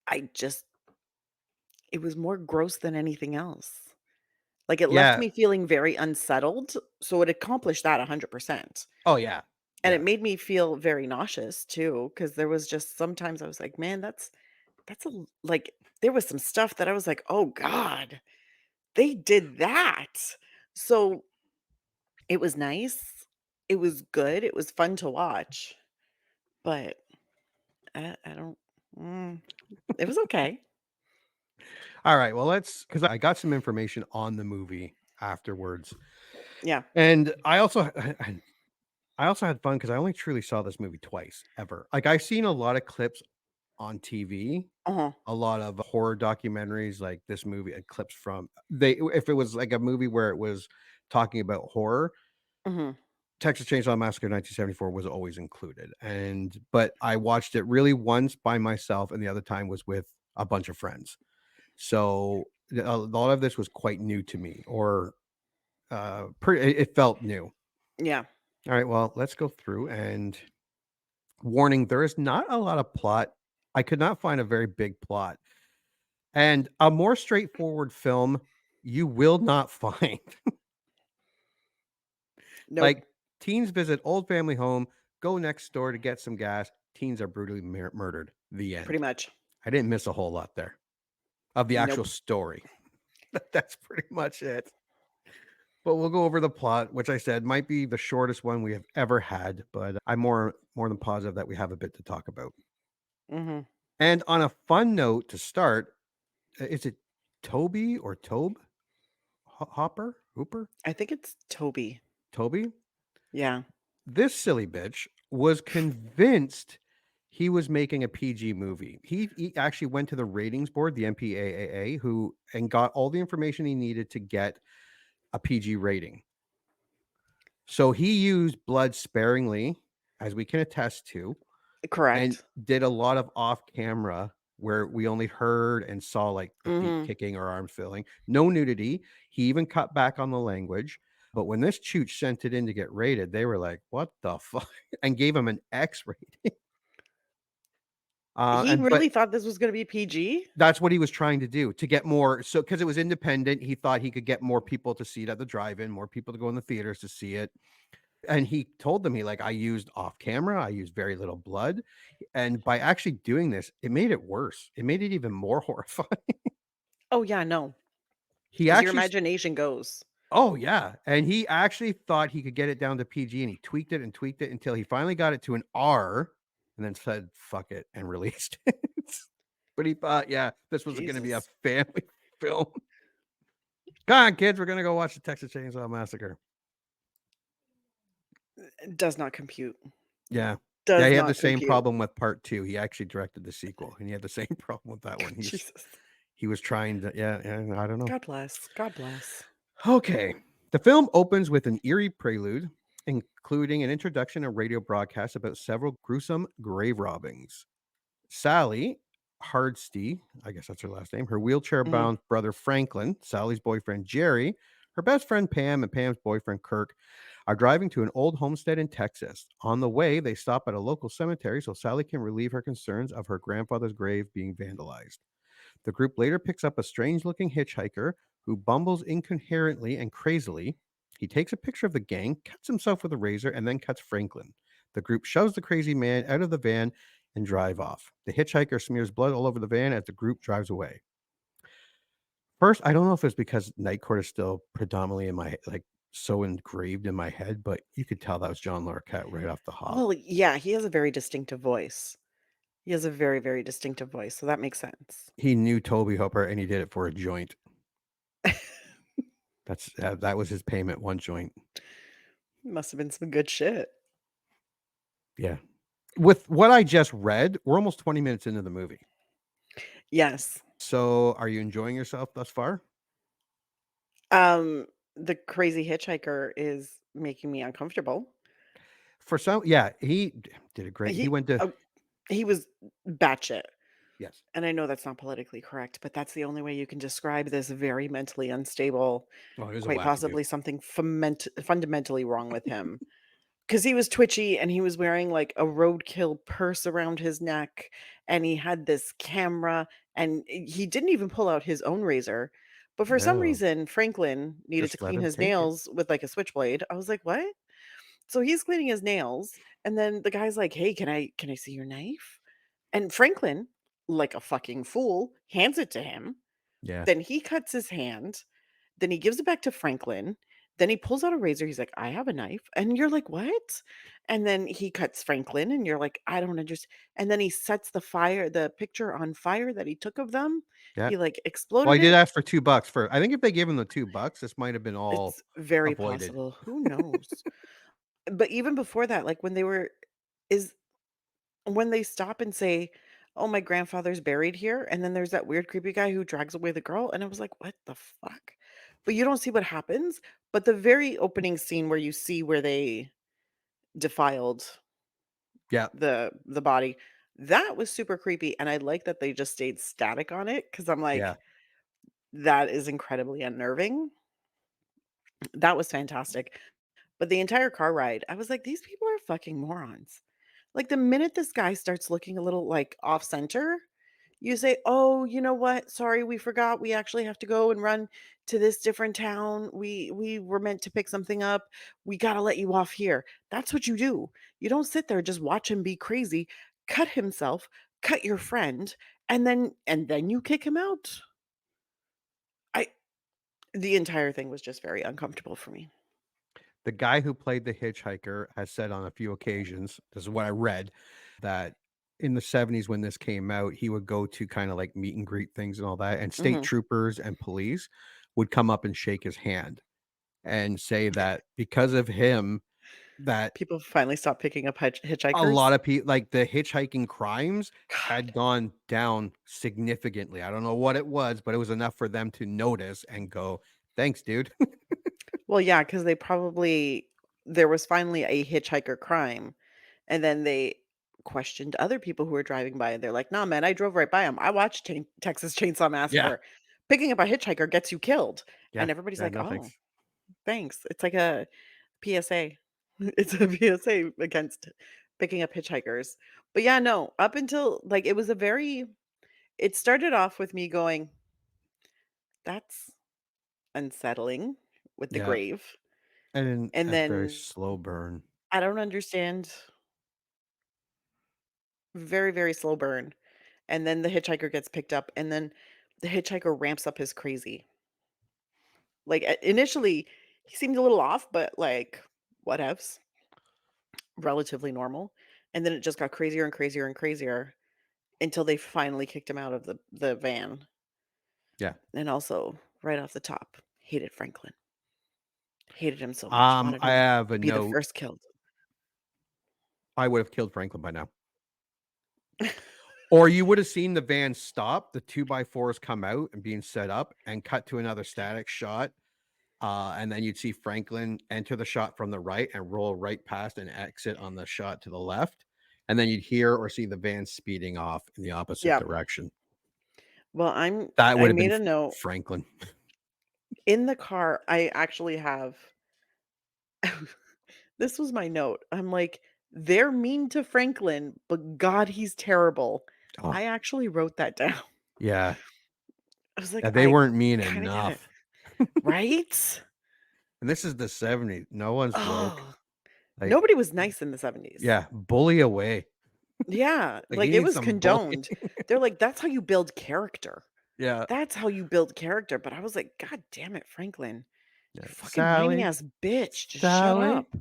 I just it was more gross than anything else. Like, it left Yeah. me feeling very unsettled, so it accomplished that 100%. Oh, yeah. And it Yeah. made me feel very nauseous too, because there was just sometimes I was like, "Man, that's a l" like, there was some stuff that I was like, "Oh god, they did that." So, it was nice, it was good, it was fun to watch, but I don't mm, it was okay. All right. Well, let's because I got some information on the movie afterwards. Yeah. And I also had fun because I only truly saw this movie twice ever. Like I've seen a lot of clips on TV, Uh-huh. a lot of horror documentaries like this movie and clips from they if it was like a movie where it was talking about horror, Mhm. Texas Chainsaw Massacre 1974 was always included. And but I watched it really once by myself and the other time was with a bunch of friends. So a lot of this was quite new to me or it felt new. Yeah. All right, well, let's go through and warning, there is not a lot of plot. I could not find a very big plot. And a more straightforward film you will not find. Nope. Like teens visit old family home, go next door to get some gas. Teens are brutally murdered. The Pretty end. much. I didn't miss a whole lot there of the actual Nope. story. That's pretty much it. But we'll go over the plot, which I said might be the shortest one we have ever had, but I'm more than positive that we have a bit to talk about. Mhm. And on a fun note to start, is it Toby or Tobe? Hopper? Hooper? I think it's Toby. Toby? Yeah. This silly bitch was convinced he was making a PG movie. He actually went to the ratings board, the MPAA, who and got all the information he needed to get a PG rating. So he used blood sparingly, as we can attest to, and Correct. did a lot of off camera where we only heard and saw like the feet Mhm. kicking or arms filling. No nudity. He even cut back on the language. But when this chooch sent it in to get rated, they were like, "What the fuck?" and gave him an X rating. He And but really thought this was gonna be PG? that's what he was trying to do to get more. So because it was independent, he thought he could get more people to see it at the drive-in, more people to go in the theaters to see it. And he told them, I used off camera, I used very little blood. And by actually doing this, it made it worse. It made it even more horrifying. Oh, yeah, no, He because your actually, imagination goes. oh, yeah. And he actually thought he could get it down to PG and he tweaked it until he finally got it to an R and then said, fuck it, and released it. But he thought, yeah, this was going to be a Jesus. family film. Come on, kids, we're going to go watch the Texas Chainsaw Massacre. Does not compute. Yeah. Yeah, Does he had the not same compute. problem with part 2. He actually directed the sequel, and he had the same problem with that one. Jesus. He was trying to yeah, I don't know. God bless. God bless. Okay. The film opens with an eerie prelude, including an introduction and radio broadcast about several gruesome grave robbings. Sally Hardesty, I guess that's her last name, her Mhm. wheelchair-bound brother Franklin, Sally's boyfriend Jerry, her best friend Pam, and Pam's boyfriend Kirk are driving to an old homestead in Texas. On the way, they stop at a local cemetery so Sally can relieve her concerns of her grandfather's grave being vandalized. The group later picks up a strange looking hitchhiker who bumbles incoherently and crazily. He takes a picture of the gang, cuts himself with a razor, and then cuts Franklin. The group shoves the crazy man out of the van and drive off. The hitchhiker smears blood all over the van as the group drives away. First, I don't know if it's because Night Court is still predominantly in my like so engraved in my head, but you could tell that was John Larroquette right off the hop. Well, yeah, he has a very distinctive voice. He has a very, very distinctive voice, so that makes sense. He knew Toby Hooper and he did it for a joint. That was his payment, one joint. Must have been some good shit. Yeah. With what I just read, we're almost 20 minutes into the movie. Yes. So, are you enjoying yourself thus far? The crazy hitchhiker is making me uncomfortable. For some, yeah, he did a great. He He went to oh, He was batshit. Yes. And I know that's not politically correct, but that's the only way you can describe this very mentally unstable, Oh, he was a quite wacky dude. possibly something fundamentally wrong with him. Because he was twitchy and he was wearing like a roadkill purse around his neck and he had this camera and he didn't even pull out his own razor. But for some No, reason, Franklin needed to just let clean him his take it. nails with like a switchblade. I was like, "What?" So he's cleaning his nails and then the guy's like, "Hey, can I see your knife?" And Franklin, like a fucking fool, hands it to him. Yeah. Then he cuts his hand. Then he gives it back to Franklin. Then he pulls out a razor. He's like, "I have a knife." And you're like, "What?" And then he cuts Franklin and you're like, "I don't understand." And then he sets the picture on fire that he took of them. Yeah. He like Well, he exploded did it. ask for $2 for I think if they gave him the $2, this might have been all It's very avoided. possible. Who knows? But even before that, like is when they stop and say, "Oh, my grandfather's buried here," and then there's that weird creepy guy who drags away the girl, and I was like, "What the fuck?" But you don't see what happens, but the very opening scene where you see where they defiled Yeah. the body, that was super creepy, and I like that they just stayed static on it because 'cause I'm Yeah. like, "That is incredibly unnerving." That was fantastic. But the entire car ride, I was like, "These people are fucking morons." Like, the minute this guy starts looking a little, like, off center, you say, "Oh, you know what? Sorry, we forgot. We actually have to go and run to this different town. We were meant to pick something up. We gotta let you off here." That's what you do. You don't sit there, just watch him be crazy, cut himself, cut your friend, and then you kick him out. I The entire thing was just very uncomfortable for me. The guy who played the hitchhiker has said on a few occasions, this is what I read, that in the 70s when this came out, he would go to kind of like meet and greet things and all that, and state Mhm. troopers and police would come up and shake his hand and say that because of him, that People finally stopped picking up a lot hitchhikers. of people like the hitchhiking crimes God. had gone down significantly. I don't know what it was, but it was enough for them to notice and go, "Thanks, dude." Well, yeah, because there was finally a hitchhiker crime, and then they questioned other people who were driving by, and they're like, "Nah, man, I drove right by him. I watched Texas Chainsaw Yeah. Massacre. Picking up a hitchhiker gets you killed." Yeah. And everybody's Yeah, like, no "Oh, thanks. thanks." It's like a PSA. It's a PSA against picking up hitchhikers. But yeah, no, up until like it started off with me going, "That's unsettling," with the Yeah. grave. And And a very then slow burn. I don't understand. Very, very slow burn. And then the hitchhiker gets picked up, and then the hitchhiker ramps up his crazy. Like, initially, he seemed a little off, but like, whatevs, relatively normal. And then it just got crazier and crazier and crazier until they finally kicked him out of the van. Yeah. And also, right off the top, hated Franklin. Hated him so much. Wanted I him have to a be the note. first killed. I would have killed Franklin by now. Or you would have seen the van stop, the 2x4s come out and being set up and cut to another static shot. And then you'd see Franklin enter the shot from the right and roll right past and exit on the shot to the left. And then you'd hear or see the van speeding off in the opposite Yeah. direction. Well, That I would have made been a note Franklin. in the car. I actually have this was my note. I'm like, "They're mean to Franklin, but God, he's terrible." Oh, I actually wrote that down. yeah. I was like, Yeah, they "I weren't mean kinda get it." enough. Right? And this is the 70s. No one's woke. Oh, Like, nobody was nice in the '70s. yeah, bully away. Yeah, Like, you like, it need was some bullying. condoned. They're like, "That's how you build character. Yeah. That's how you build character," but I was like, "God damn it, Franklin. You Yeah. fucking whiny Sally, ass bitch. Just shut Sally, up."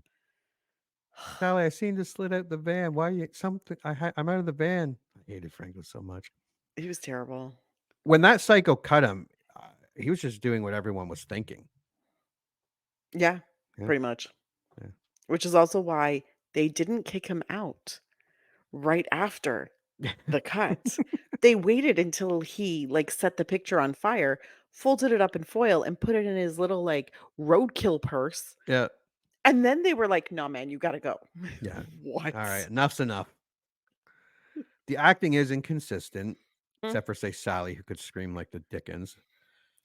Sally, I seen you slid out the van. Why you something? I'm out of the van. I hated Franklin so much. He was terrible. When that psycho cut him, he was just doing what everyone was thinking. Yeah, Yeah. pretty much. Yeah. Which is also why they didn't kick him out right after the cut. They waited until he, like, set the picture on fire, folded it up in foil, and put it in his little, like, roadkill purse, Yeah. and then they were like, "No, man, you gotta go." Yeah. All right. What? Enough's enough. The acting is inconsistent, Mm, except for say Sally, who could scream like the Dickens.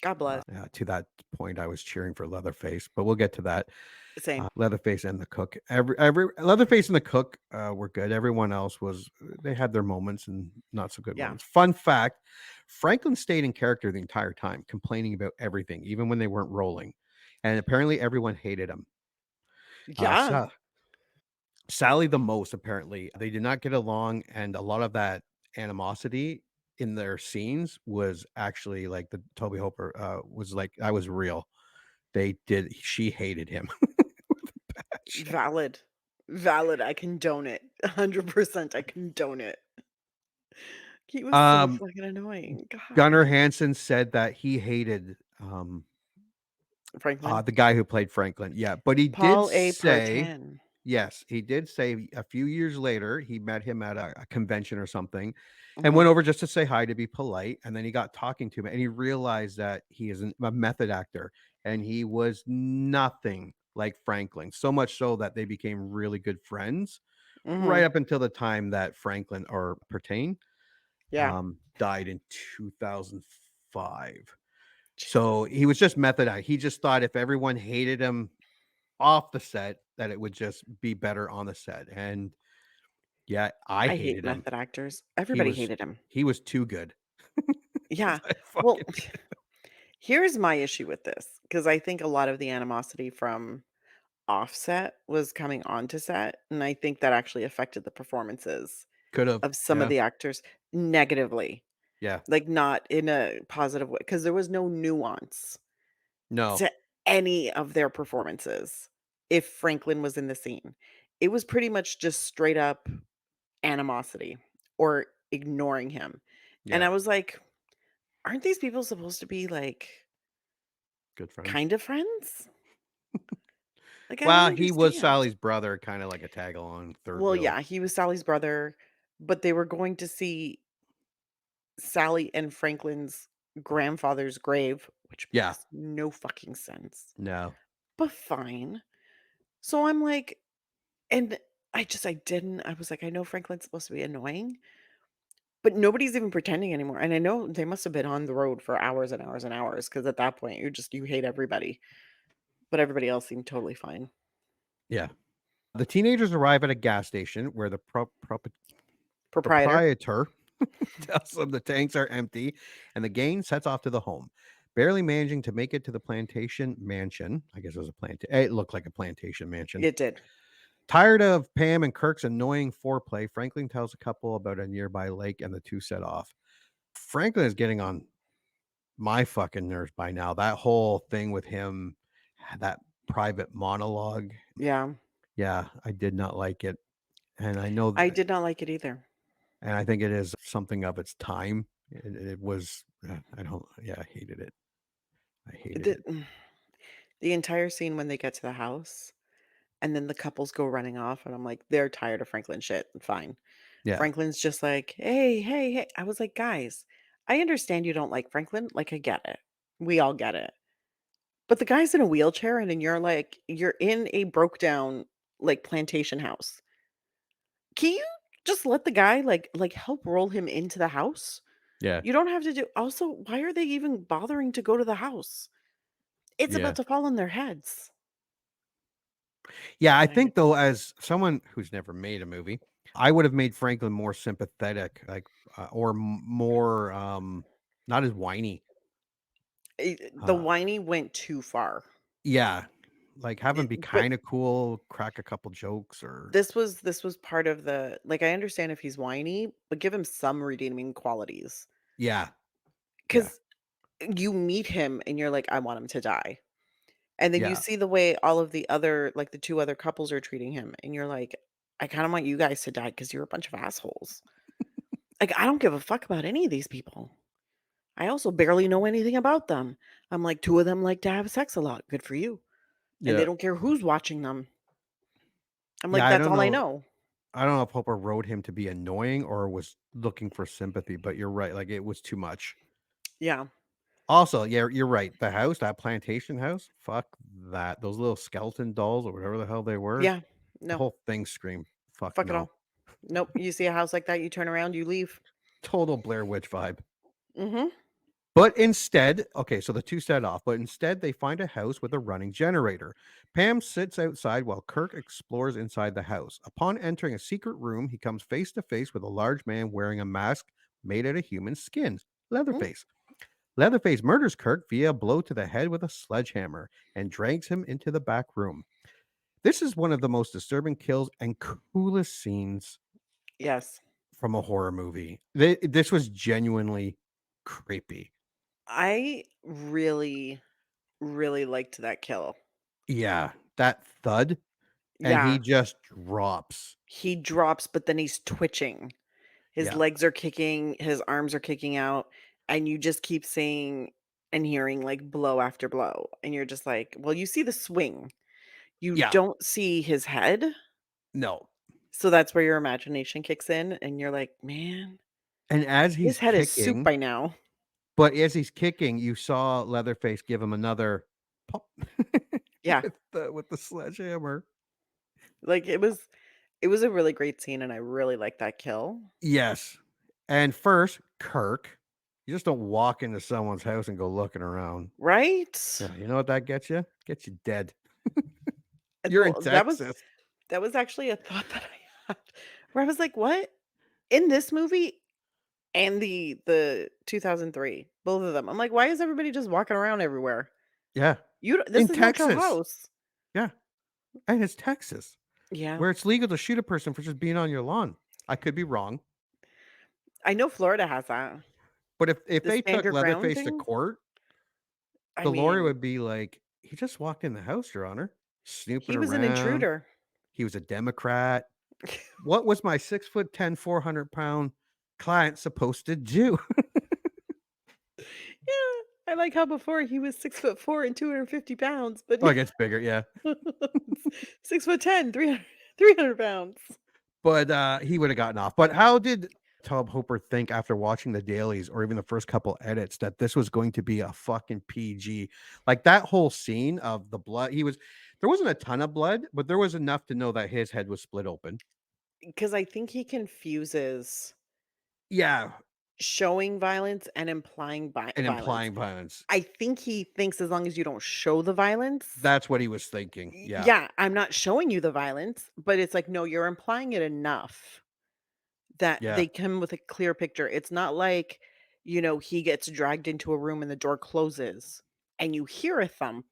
God bless. To that point, I was cheering for Leatherface, but we'll get to that. Same. Leatherface and the cook. Every Leatherface and the cook were good. Everyone else was they had their moments and not so good Yeah. moments. Fun fact: Franklin stayed in character the entire time, complaining about everything, even when they weren't rolling, and apparently everyone hated him. Yeah. Sally the most apparently. They did not get along, and a lot of that animosity in their scenes was actually like the Toby Hooper was like that was real. She hated him. Passion. Valid. Valid. I condone it. 100% I condone it. He was so Um, fucking annoying. God. Gunnar Hansen said that he hated Franklin. the guy who played Franklin. Yeah, but he did Paul A. say Partan. yes, he did say a few years later he met him at a convention or something and Mhm. went over just to say hi to be polite. And then he got talking to him and he realized that he is a method actor and he was nothing like Franklin. So much so that they became really good friends right Mhm. up until the time that Franklin or Pertain Yeah. died in 2005. So Jesus. he was just method act. He just thought if everyone hated him off the set, that it would just be better on the set. And yeah, I I hate hated him. method actors. He Everybody was hated him. he was too good. Yeah. I Well, fucking here's my issue with this because I think a lot of the animosity from offset was coming onto set, and I think that actually affected the performances could have. of some of Yeah. the actors negatively, Yeah. like, not in a positive way, because there was no nuance No. to any of their performances if Franklin was in the scene. It was pretty much just straight up animosity or ignoring him, and Yeah. I was like, "Aren't these people supposed to be, like, Good friends. kind of friends?" Like, I don't Well, he was understand. Sally's brother, kind of like a tag along third Well, wheel. yeah, he was Sally's brother, but they were going to see Sally and Franklin's grandfather's grave, which Yeah. makes no fucking sense, No. but fine. So I'm like, and I was like, I know Franklin's supposed to be annoying, but nobody's even pretending anymore. And I know they must have been on the road for hours and hours and hours because at that point you hate everybody, but everybody else seemed totally fine. Yeah. The teenagers arrive at a gas station where the Proprietor. proprietor tells them the tanks are empty, and the gang sets off to the home. Barely managing to make it to the plantation mansion. I guess it was a plant. It looked like a plantation mansion. It did. Tired of Pam and Kirk's annoying foreplay, Franklin tells a couple about a nearby lake, and the two set off. Franklin is getting on my fucking nerves by now. That whole thing with him, that private monologue. Yeah. Yeah, I did not like it, and I know I that, did not like it either. and I think it is something of its time. It was. I don't. Yeah, I hated it. I hated The, it. the entire scene when they get to the house and then the couples go running off, and I'm like, they're tired of Franklin shit. Fine. Yeah, Franklin's just like, hey, hey, hey. I was like, guys, I understand you don't like Franklin. Like, I get it. We all get it. But the guy's in a wheelchair, and then you're in a broke down like plantation house. Can you just let the guy like help roll him into the house? yeah, You don't have to do also, why are they even bothering to go to the house? It's yeah, about to fall on their heads. yeah. I I think though, as someone who's never made a movie, I would have made Franklin more sympathetic, like or more not as whiny. The Uh, whiny went too far. yeah, like have him be But kind of cool, crack a couple jokes, or this was part of the like, I understand if he's whiny, but give him some redeeming qualities. yeah, yeah, Because you meet him and you're like, "I want him to die." And then you yeah, see the way all of the other like, the 2 other couples are treating him, and you're like, "I kinda want you guys to die because 'cause you're a bunch of assholes." Like, I don't give a fuck about any of these people. I also barely know anything about them. I'm like, 2 of them like to have sex a lot, good for you, and they yeah, don't care who's watching them. I'm yeah. like, "That's all I know." I don't know if Hopper wrote him to be annoying or was looking for sympathy, but you're right. Like it was too much. Yeah. Also, yeah, you're right. The house, that plantation house, fuck that. Those little skeleton dolls or whatever the hell they were, Yeah. the No. whole thing screamed, fuck Fuck it no. all. Nope. You see a house like that, you turn around, you leave. Total Blair Witch vibe. Mm-hmm. But instead, okay, so the two set off, but instead they find a house with a running generator. Pam sits outside while Kirk explores inside the house. Upon entering a secret room, he comes face to face with a large man wearing a mask made out of human skin, Leatherface. Leatherface murders Kirk via a blow to the head with a sledgehammer and drags him into the back room. This is one of the most disturbing kills and coolest scenes Yes. from a horror movie. This was genuinely creepy. I really, really liked that kill. Yeah, that thud, and he Yeah. just drops. He drops, but then he's twitching. His Yeah, legs are kicking, his arms are kicking out, and you just keep saying and hearing like blow after blow. And you're just like, well, you see the swing. You yeah, don't see his head. no. So that's where your imagination kicks in, and you're like, man, And as his he's head is soup kicking, by now. you saw Leatherface give him another pop Yeah. with the sledgehammer. Like it was a really great scene, and I really like that kill. Yes. And first, Kirk, you just don't walk into someone's house and go looking around. Right? Yeah, you know what that gets you? Gets you dead. And You're in well, Texas. that was actually a thought that I had where I was like, "What? In this movie and the 2003, both of them." I'm like, "Why is everybody just walking around everywhere? Yeah. In This is not your Texas. house." Yeah. And it's Texas, Yeah. where it's legal to shoot a person for just being on your lawn. I could be wrong. I know Florida has that. But if The they stand took your ground Leatherface to thing? court, I the lawyer mean, would be like, "He just walked in the house, Your Honor, snooping he was an around. intruder. He was a Democrat. What was my 6'10", 400-pound client supposed to do?" Yeah. I like how before he was 6'4" and 250 pounds, but Oh, it gets bigger, yeah. 6'10", 300 pounds. But, he would have gotten off. But how did Tom Hooper think after watching the dailies or even the first couple edits that this was going to be a fucking PG? Like, that whole scene of the blood, there wasn't a ton of blood, but there was enough to know that his head was split open. Because I think he confuses Yeah, showing violence and implying and violence. implying violence. I think he thinks as long as you don't show the violence, That's what he was thinking. Yeah. yeah, I'm not showing you the violence, but it's like, no, you're implying it enough that Yeah. they come with a clear picture. It's not like, he gets dragged into a room and the door closes and you hear a thump.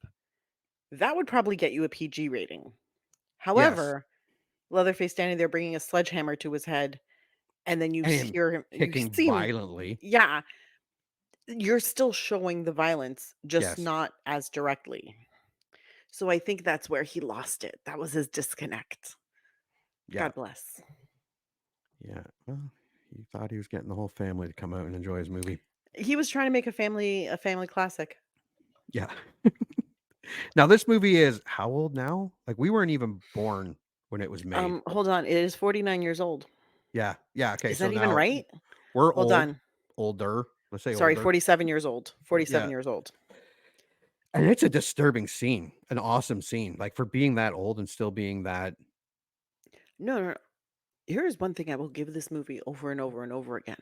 That would probably get you a PG rating. Yes. However, Leatherface standing there bringing a sledgehammer to his head, and then And him you kicking see him, violently. yeah, you're still showing the violence, just Yes. not as directly. So I think that's where he lost it. That was his disconnect. Yeah. God bless. Yeah. Well, he thought he was getting the whole family to come out and enjoy his movie. He was trying to make a family classic. Yeah. Now this movie is how old now? Like, we weren't even born when it was made. Hold on, it is 49 years old. Yeah. Yeah. Okay. Is So that even now right? we're Hold old, on. older. Let's say Sorry, older. 47 years old. 47 Yeah. years old. And it's a disturbing scene, an awesome scene. Like, for being that old and still being that. No, no, no. Here is one thing I will give this movie over and over and over again.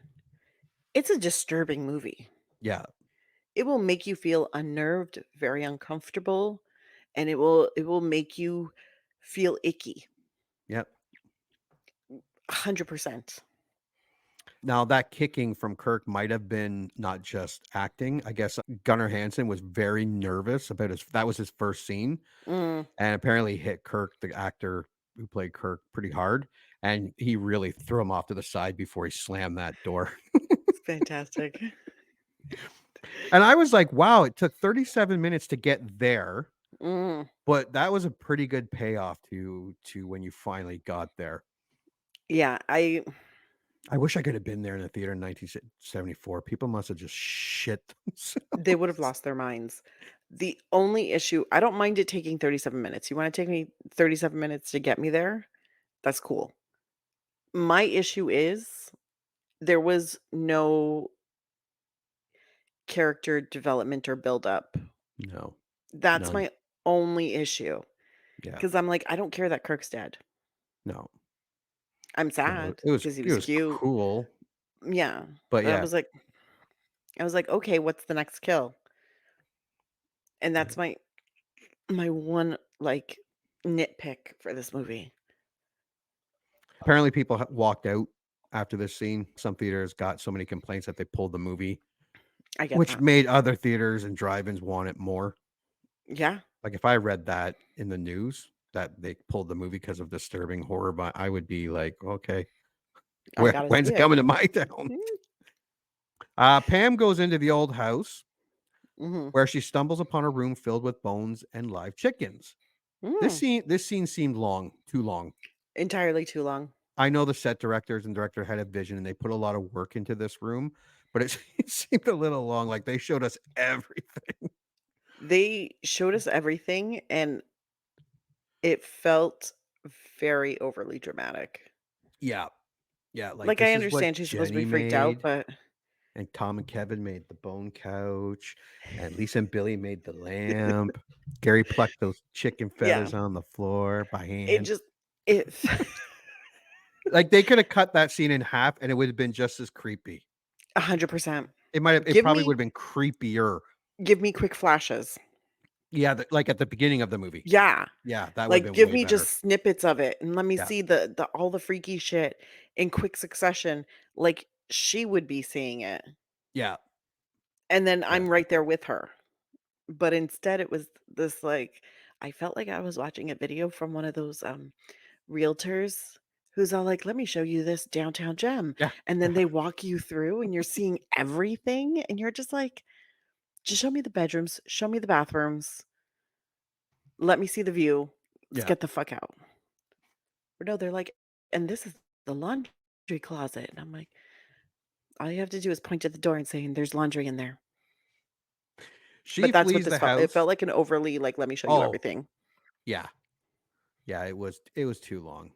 It's a disturbing movie. Yeah. It will make you feel unnerved, very uncomfortable, and it will make you feel icky. Yep. 100%. Now that kicking from Kirk might have been not just acting. I guess Gunnar Hansen was very nervous about that was his first scene, Mm, and apparently hit Kirk, the actor who played Kirk, pretty hard, and he really threw him off to the side before he slammed that door. it's fantastic. And I was like, wow, it took 37 minutes to get there, Mm, but that was a pretty good payoff to when you finally got there. yeah, I wish I could have been there in the theater in 1974. People must have just shit they would have themselves. lost their minds. The only issue, I don't mind it taking 37 minutes. You want to take me 37 minutes to get me there? That's cool. My issue is there was no character development or build up. No, That's none. my only issue. Yeah, Because I'm like, I don't care that Kirk's dead. no. I'm sad It was because he was cute. cool, Yeah, but but yeah. I was like, okay, what's the next kill? And Yeah. that's my one like nitpick for this movie. Apparently, people walked out after this scene. Some theaters got so many complaints that they pulled the movie, I get which that. made other theaters and drive-ins want it more. Yeah, Like if I read that in the news that they pulled the movie because of disturbing horror, but I would be like, okay, I gotta when's see it it. coming to my town? Pam goes into the old house Mm-hmm. where she stumbles upon a room filled with bones and live chickens. Mm. This scene seemed long, too long. Entirely too long. I know the set directors and director had a vision and they put a lot of work into this room, but it seemed a little long. Like they showed us everything. They showed us everything, and it felt very overly dramatic. Yeah. Yeah. Like Like, I this is what understand she's supposed to be Jenny freaked out, made, but and Tom and Kevin made the bone couch, and Lisa and Billy made the lamp. Gary plucked those chicken yeah, feathers on the floor by it hand. just it Like they could have cut that scene in half and it would have been just as creepy. 100%. It Give probably would me have been creepier. give me quick flashes. Yeah, like at the beginning of the movie. Yeah. Yeah, that would have Like, been give way me better. just snippets of it and let me Yeah. see the all the freaky shit in quick succession like she would be seeing it, Yeah. and then Yeah. I'm right there with her. But instead it was this, like I felt like I was watching a video from one of those, realtors who's all like, "Let me show you this downtown gem," Yeah. and then they walk you through and you're seeing everything, and you're just like, "Just show me the bedrooms, show me the bathrooms, let me see the view, let's Yeah. get the fuck out." But no, they're like, "And this is the laundry closet," and I'm like, "All you have to do is point at the door and say, 'There's laundry in there.'" She But that's what flees this the felt. It house. felt like an overly, like, "Let me show you Oh, everything." yeah. Yeah, it was too long.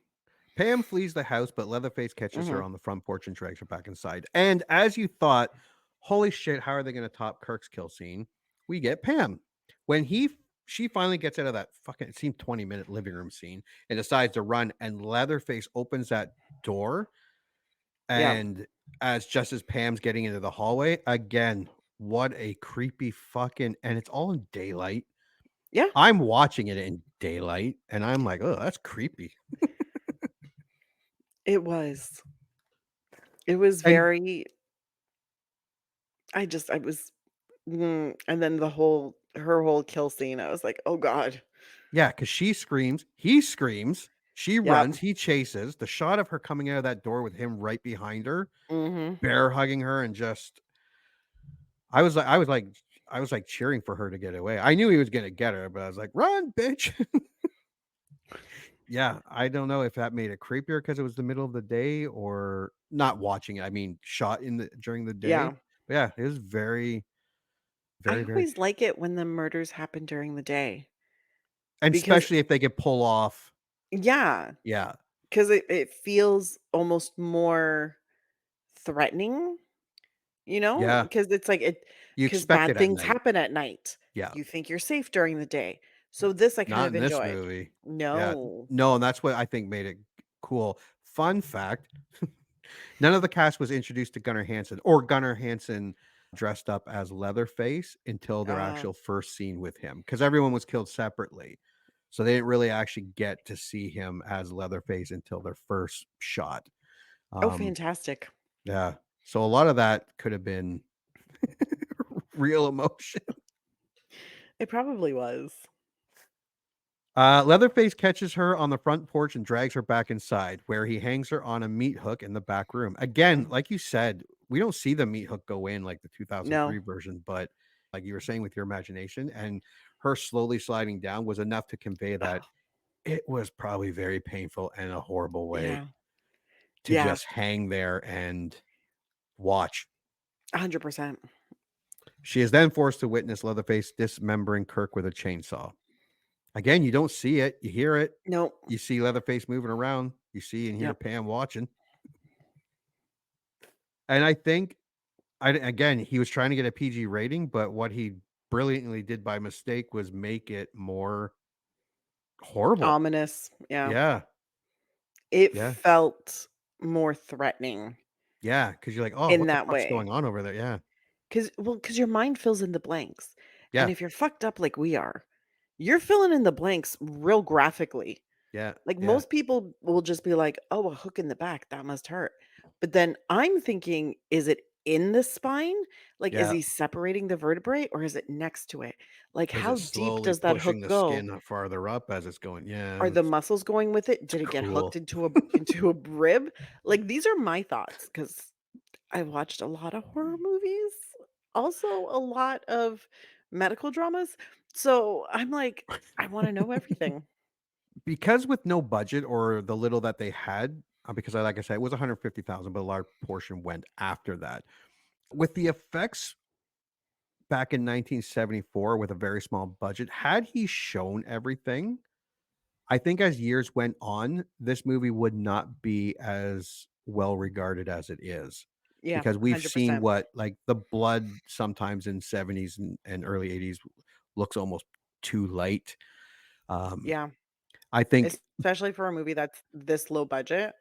Pam flees the house, but Leatherface catches her Mhm. on the front porch and drags her back inside. And as you thought, holy shit, how are they going to top Kirk's kill scene? We get Pam. When she finally gets out of that fucking, it seemed 20-minute living room scene and decides to run, and Leatherface opens that door. Yeah. And just as Pam's getting into the hallway, again, what a creepy fucking, and it's all in daylight. Yeah. I'm watching it in daylight and I'm like, oh, that's creepy. It was. It was And very I was and then her whole kill scene, I was like, "Oh god." yeah, because she screams, he screams, she Yep. runs, he chases. The shot of her coming out of that door with him right behind her, Mhm. bear hugging her, and just I was like cheering for her to get away. I knew he was gonna get her, but I was like, run, bitch. Yeah, I don't know if that made it creepier because it was the middle of the day or not watching it. I mean, shot in the during the day. Yeah. But yeah, it was very, I very, very, always like it when the murders happen during the day and because especially if they could pull off. yeah, Yeah, 'cause it feels almost more threatening, yeah, because it's like you because expect bad it at things night. happen at night. Yeah. You think you're safe during the day. Yeah. So this I kind Not of in this enjoyed. movie. Yeah. No. No, and that's what I think made it cool. Fun fact, none of the cast was introduced to Gunnar Hansen or Gunnar Hansen dressed up as Leatherface until their Uh, actual first scene with him because everyone was killed separately. So they didn't really actually get to see him as Leatherface until their first shot. oh, Um, fantastic. yeah. So a lot of that could have been real emotion. It probably was. Leatherface catches her on the front porch and drags her back inside, where he hangs her on a meat hook in the back room. Again, Mm. like you said, we don't see the meat hook go in like the 2003 No. version, but like you were saying with your imagination, and her slowly sliding down was enough to convey that it was probably very painful and a horrible way Yeah. to Yeah. just hang there and watch. 100%. She is then forced to witness Leatherface dismembering Kirk with a chainsaw. Again, you don't see it, you hear it. Nope. You see Leatherface moving around. You see and hear Yep. Pam watching. And I think, again, he was trying to get a PG rating, but what he brilliantly did by mistake was make it more horrible. Ominous. Yeah. Yeah. It Yeah. felt more threatening Yeah. Because you're like, oh, in what the that fuck's way. going on over there? Yeah. Because your mind fills in the blanks, and Yeah. if you're fucked up like we are, you're filling in the blanks real graphically. Yeah. Like, Yeah. most people will just be like, "Oh, a hook in the back, that must hurt." But then I'm thinking, is it in the spine? Like, is Yeah. he separating the vertebrae or is it next to it? Like, Is how it deep slowly does that pushing hook the go? skin farther up as it's going? Yeah. Are the muscles going with it? It's Did it get hooked cool. into a rib? Like, these are my thoughts because I watched a lot of horror movies, also a lot of medical dramas. So I'm like, I want to know everything. Because with no budget or the little that they had, because like I said, it was 150,000, but a large portion went after that. With the effects back in 1974 with a very small budget, had he shown everything, I think as years went on, this movie would not be as well regarded as it is. Yeah, Because we've seen 100%. what like the blood sometimes in 70s and early 80s looks almost too light. Um, Yeah. I think, Especially for a movie that's this low budget,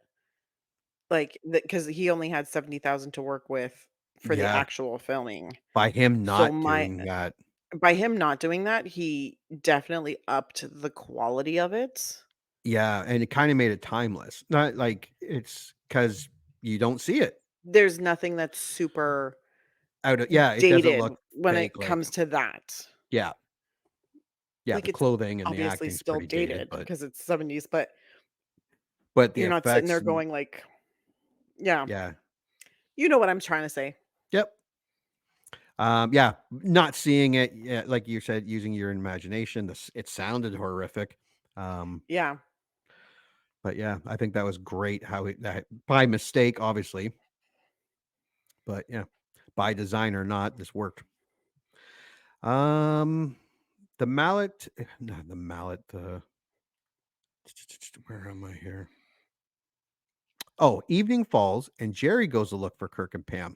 like, because he only had 70,000 to work with for the yeah, actual filming. by him So not my doing that, by him not doing that, he definitely upped the quality of it. yeah, and it kind of made it timeless. Not like it's because you don't see it There's nothing that's super out of, yeah, it doesn't dated look when fake. it Like, comes to that. yeah, yeah, Like, the it's clothing and the obviously acting's still pretty dated, dated because it's 70s, but but the you're not sitting effects there and going like, yeah, yeah, you know what I'm trying to say. yep. Yeah, not seeing it, yeah, like you said, using your imagination, it sounded horrific. Um, Yeah. but yeah, I think that was great how that by mistake, obviously, but yeah, by design or not, this worked. Um, the mallet, not the mallet, where am I here? Oh, evening falls and Jerry goes to look for Kirk and Pam.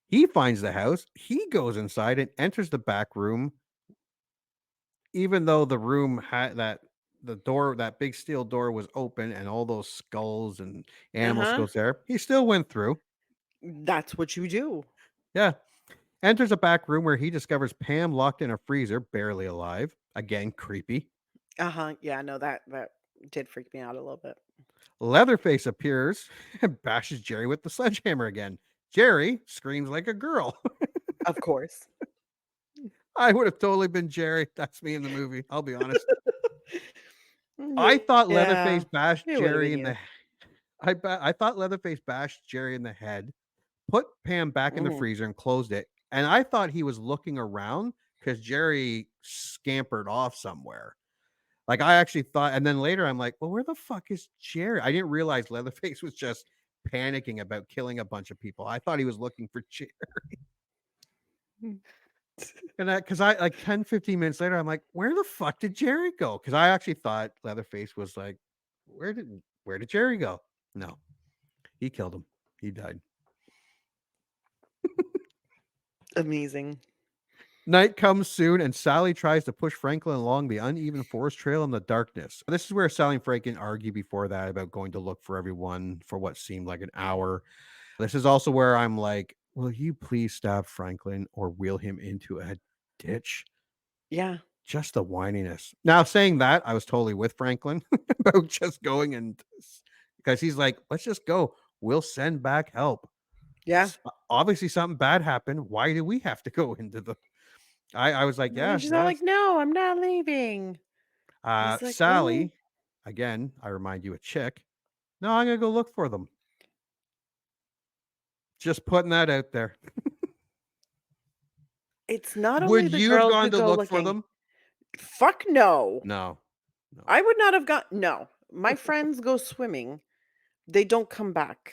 He finds the house. He goes inside and enters the back room, even though the room had the door, that big steel door was open and all those skulls and animal Uh-huh. skulls there. He still went through. That's what you do. Yeah. Enters a back room where he discovers Pam locked in a freezer, barely alive. Again, creepy. Uh-huh. Yeah, no, that did freak me out a little bit. Leatherface appears and bashes Jerry with the sledgehammer again. Jerry screams like a girl. Of course. I would have totally been Jerry. That's me in the movie. I'll be honest. I Mm, thought yeah, Leatherface bashed it would have Jerry been in you. the I thought Leatherface bashed Jerry in the head, put Pam back in the Mhm. freezer and closed it. And I thought he was looking around because Jerry scampered off somewhere. Like I actually thought, and then later I'm like, well, where the fuck is Jerry? I didn't realize Leatherface was just panicking about killing a bunch of people. I thought he was looking for Jerry. And that because I like 10, 15 minutes later, I'm like, where the fuck did Jerry go? Because I actually thought Leatherface was like, where did Jerry go? No, he killed him. He died. Amazing. Night comes soon, and Sally tries to push Franklin along the uneven forest trail in the darkness. This is where Sally and Franklin argue before that about going to look for everyone for what seemed like an hour. This is also where I'm like, will you please stab Franklin or wheel him into a ditch? Yeah. Just the whininess. Now, saying that, I was totally with Franklin about just going and because he's like, let's just go. We'll send back help. Yeah. Obviously, something bad happened. Why do we have to go into the I was like, And yeah, she's all like, that's "No, I'm not leaving." He's like, "Well, Sally. Again, I remind you, a chick. No, I'm gonna go look for them. Just putting that out there. it's not only Would the you have girl gone who to go look for looking." them? Fuck no. No, no. I would not have got no. My friends go swimming. They don't come back.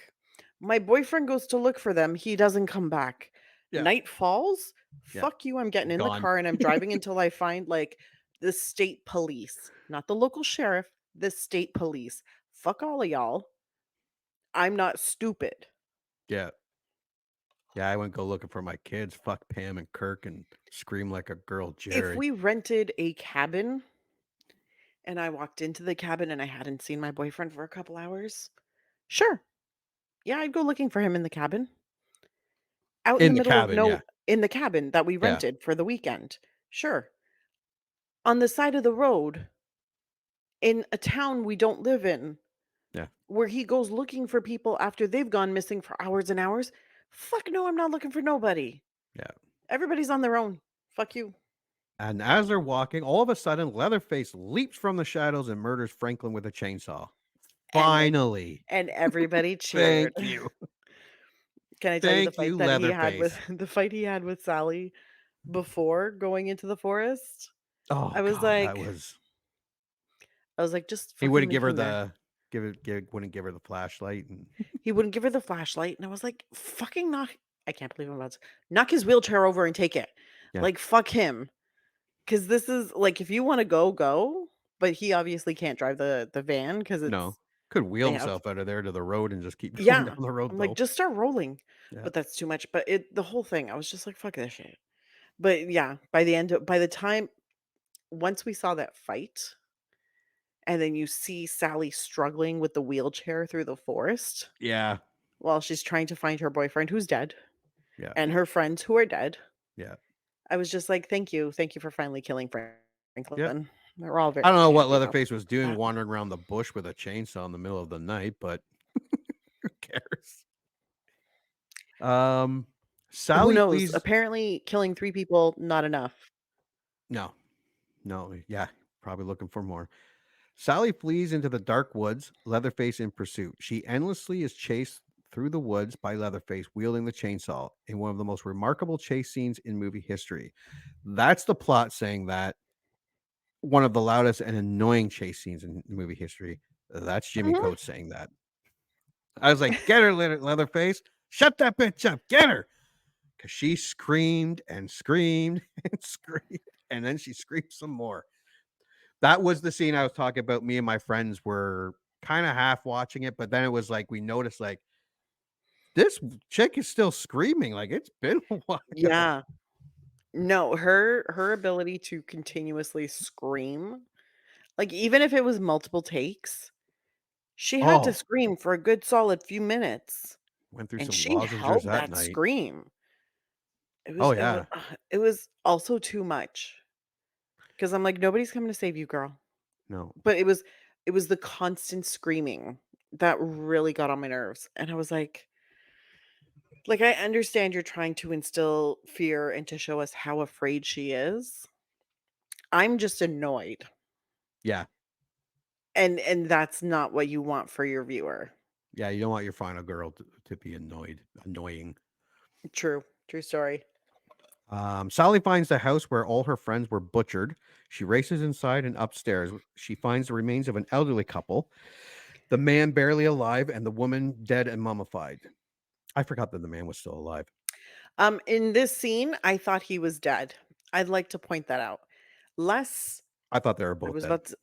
My boyfriend goes to look for them. He doesn't come back. Yeah, Night falls. yeah. Fuck you. I'm getting in the Gone. car and I'm driving until I find like the state police, not the local sheriff, the state police. Fuck all of y'all. I'm not stupid. Yeah, yeah. I wouldn't go looking for my kids. Fuck Pam and Kirk and scream like a girl, If Jerry. we rented a cabin and I walked into the cabin and I hadn't seen my boyfriend for a couple hours, sure. Yeah, I'd go looking for him in the cabin. Out in the In the middle of cabin, yeah. no in the cabin that we Yeah. rented for the weekend. Sure. On the side of the road in a town we don't live in, Yeah. where he goes looking for people after they've gone missing for hours and hours. Fuck no, I'm not looking for nobody. Yeah. Everybody's on their own. Fuck you. And as they're walking, all of a sudden, Leatherface leaps from the shadows and murders Franklin with a chainsaw. And then Finally. and everybody cheered. Thank you. Can I tell you the Thank fight you, that he had with Leatherface. the fight he had with Sally before going into the forest? Oh I was God, that like was. I was like, just He fucking wouldn't leave give her him there. the wouldn't give her the flashlight, and He wouldn't give her the flashlight, and I was like, fucking knock. I can't believe I'm about to knock his wheelchair over and take it. yeah, Like, fuck him. Because this is like, if you want to go, go. But he obviously can't drive the van because no, it's could wheel they have himself out of there to the road and just keep going down yeah. the road I'm like, though. just start rolling. Yeah, But that's too much. But the whole thing, I was just like, fuck this shit. But yeah, by the time once we saw that fight, and then you see Sally struggling with the wheelchair through the forest yeah, while she's trying to find her boyfriend who's dead yeah, and her friends who are dead. yeah, I was just like, thank you for finally killing yeah. Franklin. We're all very I don't know what happy about Leatherface was doing that. wandering around the bush with a chainsaw in the middle of the night, but who cares? Um, Who Sally knows? flees. Apparently, killing 3 people, not enough. No, no, yeah, probably looking for more. Sally flees into the dark woods, Leatherface in pursuit. She endlessly is chased through the woods by Leatherface wielding the chainsaw in one of the most remarkable chase scenes in movie history. That's the plot saying that one of the loudest and annoying chase scenes in movie history. That's Jimmy Mhm. Coates saying that. I was like, get her, Leatherface. Shut that bitch up. Get her. Because she screamed and screamed and screamed. And then she screamed some more. That was the scene I was talking about. Me and my friends were kind of half watching it, but then it was like we noticed like this chick is still screaming. Like it's been a while. Yeah. No, her ability to continuously scream, like, even if it was multiple takes, she had to Oh, scream for a good solid few minutes, went through and some she lozenges held that that night. scream. Oh It was yeah, it was also too much because 'cause I'm like, "Nobody's coming to save you, girl." no, But it was the constant screaming that really got on my nerves, and I was like, I understand you're trying to instill fear and to show us how afraid she is. I'm just annoyed, yeah, and that's not what you want for your viewer. yeah. You don't want your final girl to be annoying. True, true story. Sally finds the house where all her friends were butchered. She races inside and upstairs. She finds the remains of an elderly couple, the man barely alive, and the woman dead and mummified. I forgot that the man was still alive. In this scene, I thought he was dead. I'd like to point that out. Less I thought they were I both was dead. about to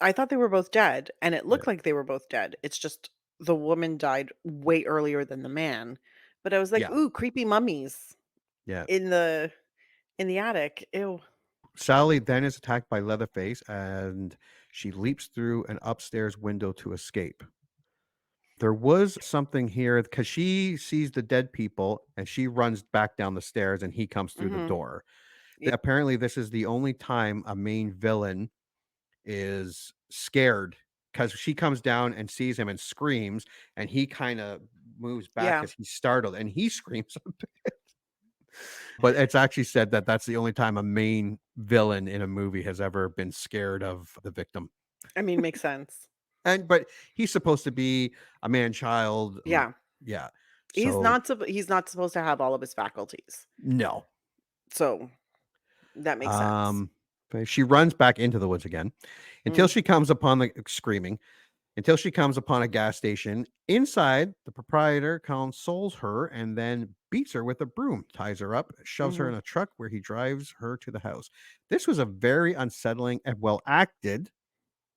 I thought they were both dead, and it Yeah. looked like they were both dead. It's just the woman died way earlier than the man. But I was like, Yeah. "Ooh, creepy mummies Yeah. in the attic. Ew." Sally then is attacked by Leatherface and she leaps through an upstairs window to escape. There was something here because she sees the dead people and she runs back down the stairs and he comes through the Mhm. door. Yeah. Apparently, this is the only time a main villain is scared because she comes down and sees him and screams, and he kind of moves back Yeah. because he's startled and he screams. But it's actually said that that's the only time a main villain in a movie has ever been scared of the victim. I mean, makes sense. But he's supposed to be a man child. Yeah. Yeah. He's So not he's not supposed to have all of his faculties. no. So, that makes sense. Um but she runs back into the woods again until Mm. she comes upon the screaming, until she comes upon a gas station. Inside, the proprietor consoles her and then beats her with a broom, ties her up, shoves her Mhm. in a truck where he drives her to the house. This was a very unsettling and well acted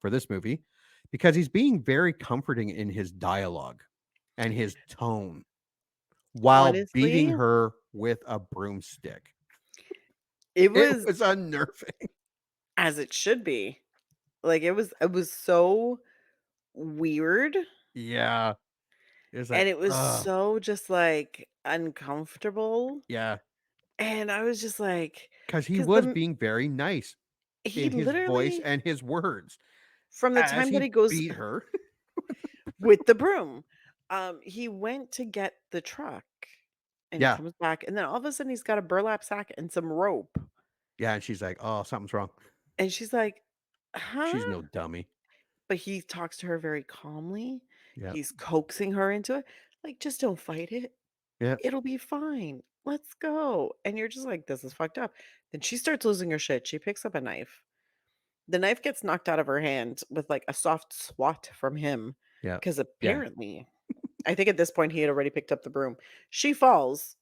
for this movie because he's being very comforting in his dialogue and his tone while beating Honestly, her with a broomstick. it It was was unnerving. as it should be. Like it was so weird, Yeah. It's and like, it was so just like uncomfortable. yeah. And I was just like, Because he because was being very nice he in his voice literally, and his words from the as time that he he goes beat her. with the broom, he went to get the truck, and he Yeah. comes back, and then all of a sudden he's got a burlap sack and some rope, Yeah, and she's like, "Oh, something's wrong." and she's like, "Huh?" She's no dummy. But he talks to her very calmly. Yeah. He's coaxing her into it, like, "Just don't fight it. Yeah. It'll be fine. Let's go." And you're just like, "This is fucked up." Then she starts losing her shit. She picks up a knife. The knife gets knocked out of her hand with, like, a soft swat from him, Yeah. because Yeah. apparently I think at this point he had already picked up the broom. She falls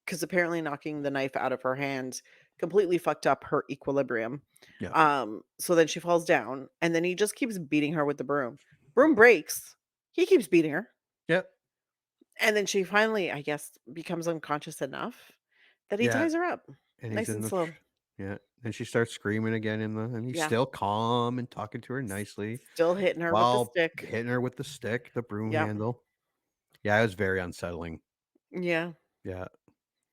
because apparently knocking the knife out of her hand completely fucked up her equilibrium. Yeah. So then she falls down, and then he just keeps beating her with the broom. Broom breaks. He keeps beating her. Yep. And then she finally, I guess, becomes unconscious enough that he Yeah. ties her up. And he's Nice in and the slow. yeah. And she starts screaming again and he's Yeah. still calm and talking to her nicely Still hitting her with the while stick. hitting her with the stick, the broom Yep. handle. Yeah, it was very unsettling. Yeah. Yeah.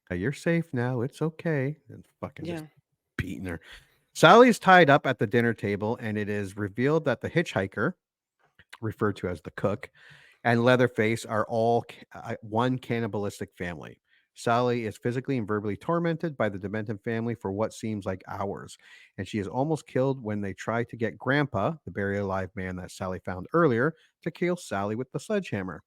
You're safe now. It's okay. And fucking just Yeah. beating her. Sally's tied up at the dinner table, and it is revealed that the hitchhiker, referred to as the cook, and Leatherface are all one cannibalistic family. Sally is physically and verbally tormented by the demented family for what seems like hours, and she is almost killed when they try to get Grandpa, the buried alive man that Sally found earlier, to kill Sally with the sledgehammer.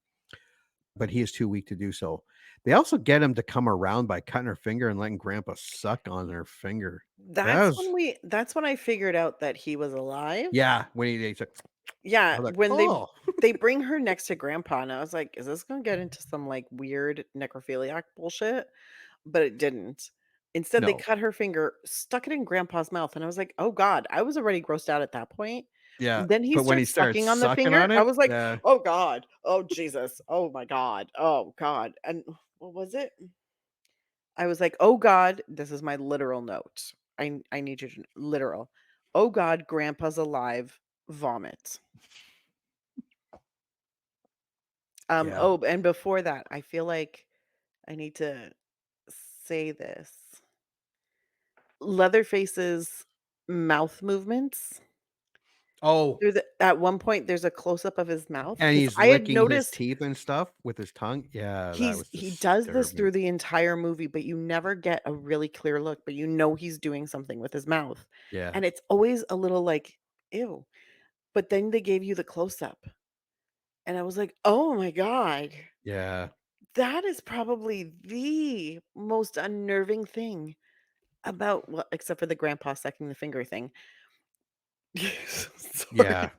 But he is too weak to do so. They also get him to come around by cutting her finger and letting Grandpa suck on her finger. That was, That's when I figured out that he was alive. yeah, when he's like, I Yeah, was like, when oh, they bring her next to grandpa, and I was like, "Is this gonna get into some, like, weird necrophiliac bullshit?" But it didn't. Instead, they no, cut her finger, stuck it in grandpa's mouth, and I was like, "Oh god." I was already grossed out at that point. yeah. Then he But when he starts started sucking on the sucking finger. on I it, was like, yeah, "Oh god. Oh Jesus. Oh my god. Oh god." And what was it? I was like, "Oh god." This is my literal note. I need you to literal. "Oh god, grandpa's alive. Vomit." yeah. Oh, and before that, I feel like I need to say this. Leatherface's mouth movements Oh, through the at one point there's a close up of his mouth and because he's I had licking his noticed teeth and stuff with his tongue. Yeah, that was he does this disturbing. through the entire movie, but you never get a really clear look, but you know he's doing something with his mouth. Yeah, And it's always a little like, ew. But then they gave you the close up. And I was like, oh my God. yeah, That is probably the most unnerving thing about, well, except for the grandpa sucking the finger thing. yeah. Sorry.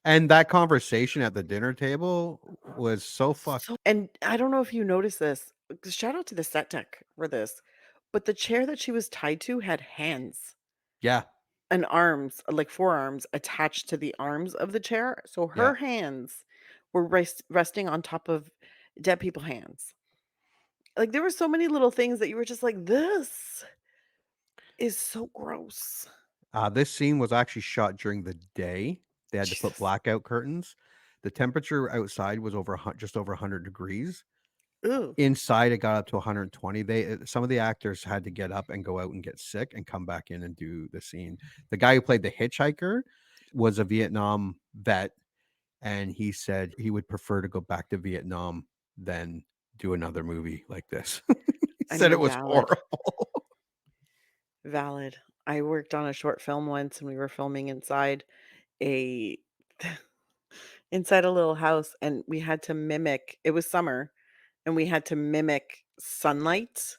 And that conversation at the dinner table was so fucked. And I don't know if you noticed this. Shout out to the set tech for this. But the chair that she was tied to had hands Yeah, and arms, like forearms attached to the arms of the chair. So yeah, her hands were resting on top of dead people hands. Like there were so many little things that you were just like, this is so gross. this scene was actually shot during the day. They had to put Jesus. blackout curtains. The temperature outside was just over 100 degrees. Ooh. Inside, it got up to 120. Some of the actors had to get up and go out and get sick and come back in and do the scene. The guy who played the hitchhiker was a Vietnam vet, and he said he would prefer to go back to Vietnam than do another movie like this. He I said it mean, was valid. horrible. Valid. I worked on a short film once and we were filming a inside a little house, and we had to mimic, it was summer, and we had to mimic sunlight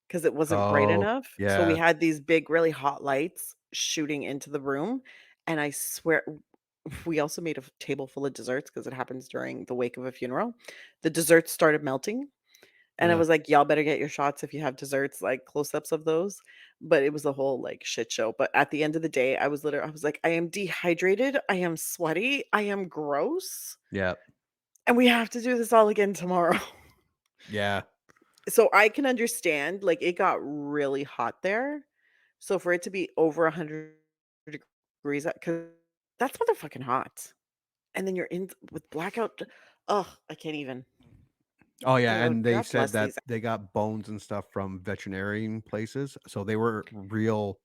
because it wasn't bright Oh, enough. So we yeah, had these big, really hot lights shooting into the room. And I swear, we also made a table full of desserts because it happens during the wake of a funeral. The desserts started melting. And I yeah, was like, y'all better get your shots if you have desserts, like close ups of those. But it was a whole like shit show. But at the end of the day, I was like, I am dehydrated. I am sweaty. I am gross. yeah, And we have to do this all again tomorrow. yeah, So I can understand, like, it got really hot there. So for it to be over 100 degrees because that's motherfucking hot. And then you're in with blackout. Oh, I can't even. Oh yeah, Oh, and they God said bless that these. they got bones and stuff from veterinarian places, so they were real.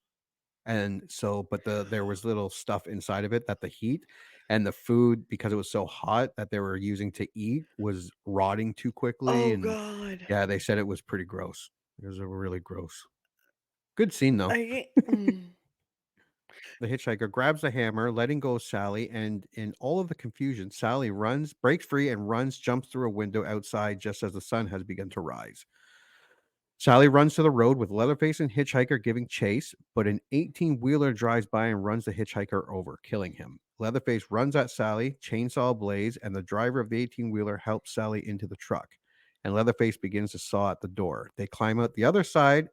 And so, but there was little stuff inside of it that the heat and the food, because it was so hot that they were using to eat, was rotting too quickly. Oh And God. yeah, they said it was pretty gross. It was a really gross. Good scene though. I mm. The hitchhiker grabs the hammer, letting go of Sally, and in all of the confusion, Sally runs, breaks free, and runs, jumps through a window outside just as the sun has begun to rise. Sally runs to the road with Leatherface and Hitchhiker giving chase, but an 18-wheeler drives by and runs the hitchhiker over, killing him. Leatherface runs at Sally, chainsaw ablaze, and the driver of the 18-wheeler helps Sally into the truck. And Leatherface begins to saw at the door. They climb out the other side,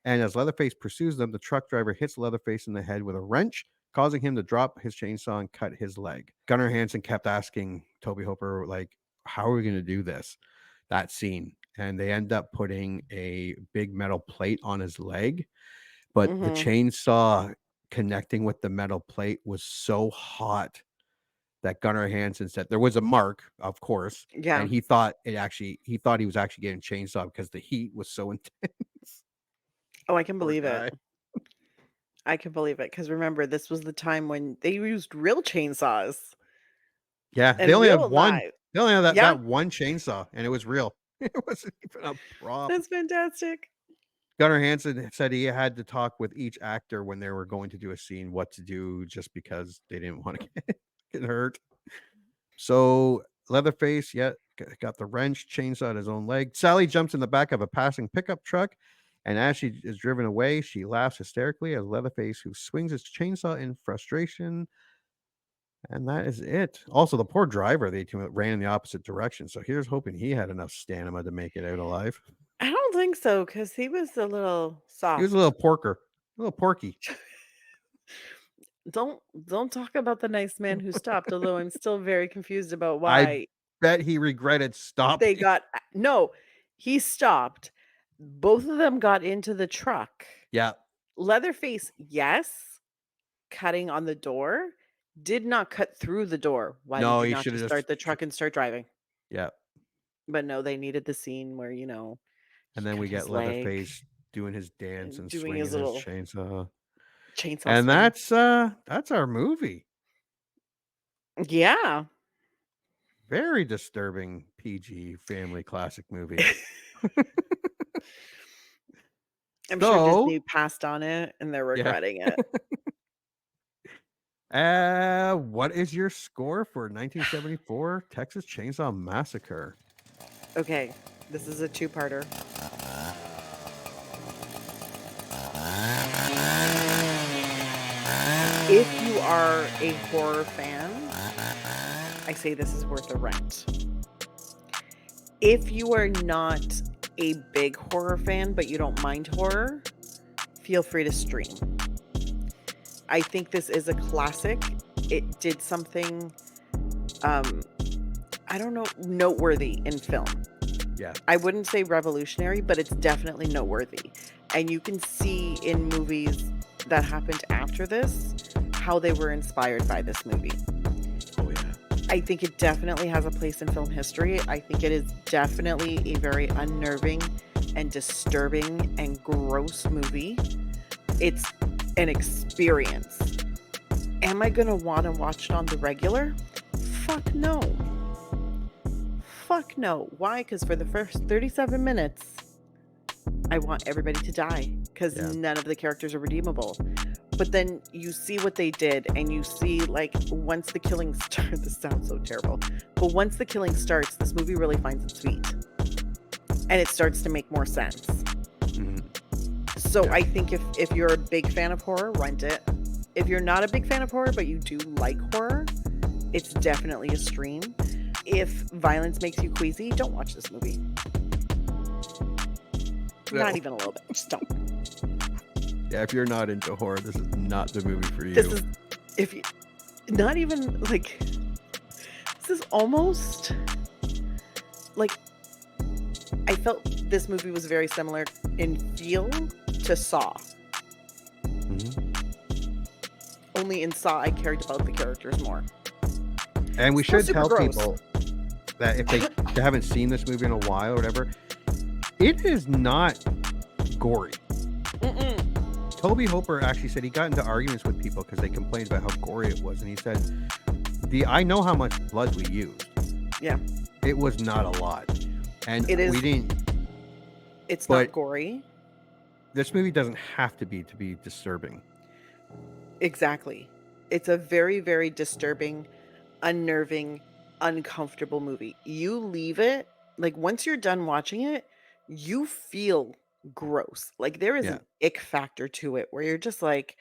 and as Leatherface pursues them, the truck driver hits Leatherface in the head with a wrench, causing him to drop his chainsaw and cut his leg. Gunnar Hansen kept asking Toby Hooper, like, how are we going to do this? That scene. And they end up putting a big metal plate on his leg, but the Mm-hmm. chainsaw connecting with the metal plate was so hot that Gunnar Hansen said there was a mark, of course, Yeah. and he thought he was actually getting chainsaw because the heat was so intense. Oh, I can Poor believe it. guy. I can believe it because remember, this was the time when they used real chainsaws Yeah, they and only have real one. knives. They only have that Yeah, one chainsaw, and it was real. It wasn't even a prop. that's fantastic. Gunnar Hansen said he had to talk with each actor when they were going to do a scene what to do, just because they didn't want to get hurt. So Leatherface, got the wrench, chainsaw at his own leg. Sally jumps in the back of a passing pickup truck, and as she is driven away, she laughs hysterically at Leatherface, who swings his chainsaw in frustration. And that is it. Also, the poor driver, they ran in the opposite direction. So here's hoping he had enough stamina to make it out alive. I don't think so because he was a little He was a little soft. a little porky. Don't talk about the nice man who stopped, although I'm still very confused about I why bet he regretted they stopping. got no, he stopped. Both of them got into the truck. Yeah. Leatherface, yes, cutting on the door, did not cut through the door. Why did No, you he not should have just just. start the truck and start driving? Yeah. But no, they needed the scene where, And he then we cut get his leg Leatherface doing his dance and and doing swinging his his little chainsaw. chainsaw And swing. that's our movie. Yeah. Very disturbing PG family classic movie. I'm sure So, Disney passed on it and they're yeah. regretting it. What is your score for 1974 Texas Chainsaw Massacre? Okay, this is a two-parter. If you are a horror fan, I say this is worth a rent. If you are not a big horror fan, but you don't mind horror, feel free to stream. I think this is a classic. It did something, I don't know, noteworthy in film. Yeah. I wouldn't say revolutionary, but it's definitely noteworthy. And you can see in movies that happened after this how they were inspired by this movie. Oh, yeah. I think it definitely has a place in film history. I think it is definitely a very unnerving and disturbing and gross movie. It's an experience. Am I going to want to watch it on the regular? Fuck no. Fuck no. Why? Because for the first 37 minutes, I want everybody to die because none of the characters are redeemable. But then you see what they did, and you see, like, once the killing starts, this sounds so terrible, but once the killing starts, this movie really finds its feet. And it starts to make more sense. Mhm. So I think if you're a big fan of horror, rent it. If you're not a big fan of horror, but you do like horror, it's definitely a stream. If violence makes you queasy, don't watch this movie. No. Not even a little bit. Just don't. Yeah, if you're not into horror, this is not the movie for you. This is, if you, not even, like, this is almost, like, I felt this movie was very similar in feel to Saw. Mhm. only in Saw I cared about the characters more. And we Still should super tell gross. people that if they haven't seen this movie in a while or whatever, it is not gory. Toby Hooper actually said he got into arguments with people because they complained about how gory it was, and he said, I know how much blood we used. Yeah. It was not a lot. And It is. we didn't. It's But not gory. this movie doesn't have to be disturbing. Exactly. It's a very, very disturbing, unnerving, uncomfortable movie. You leave it, like once you're done watching it, you feel gross. Like there is Yeah. an ick factor to it where you're just like,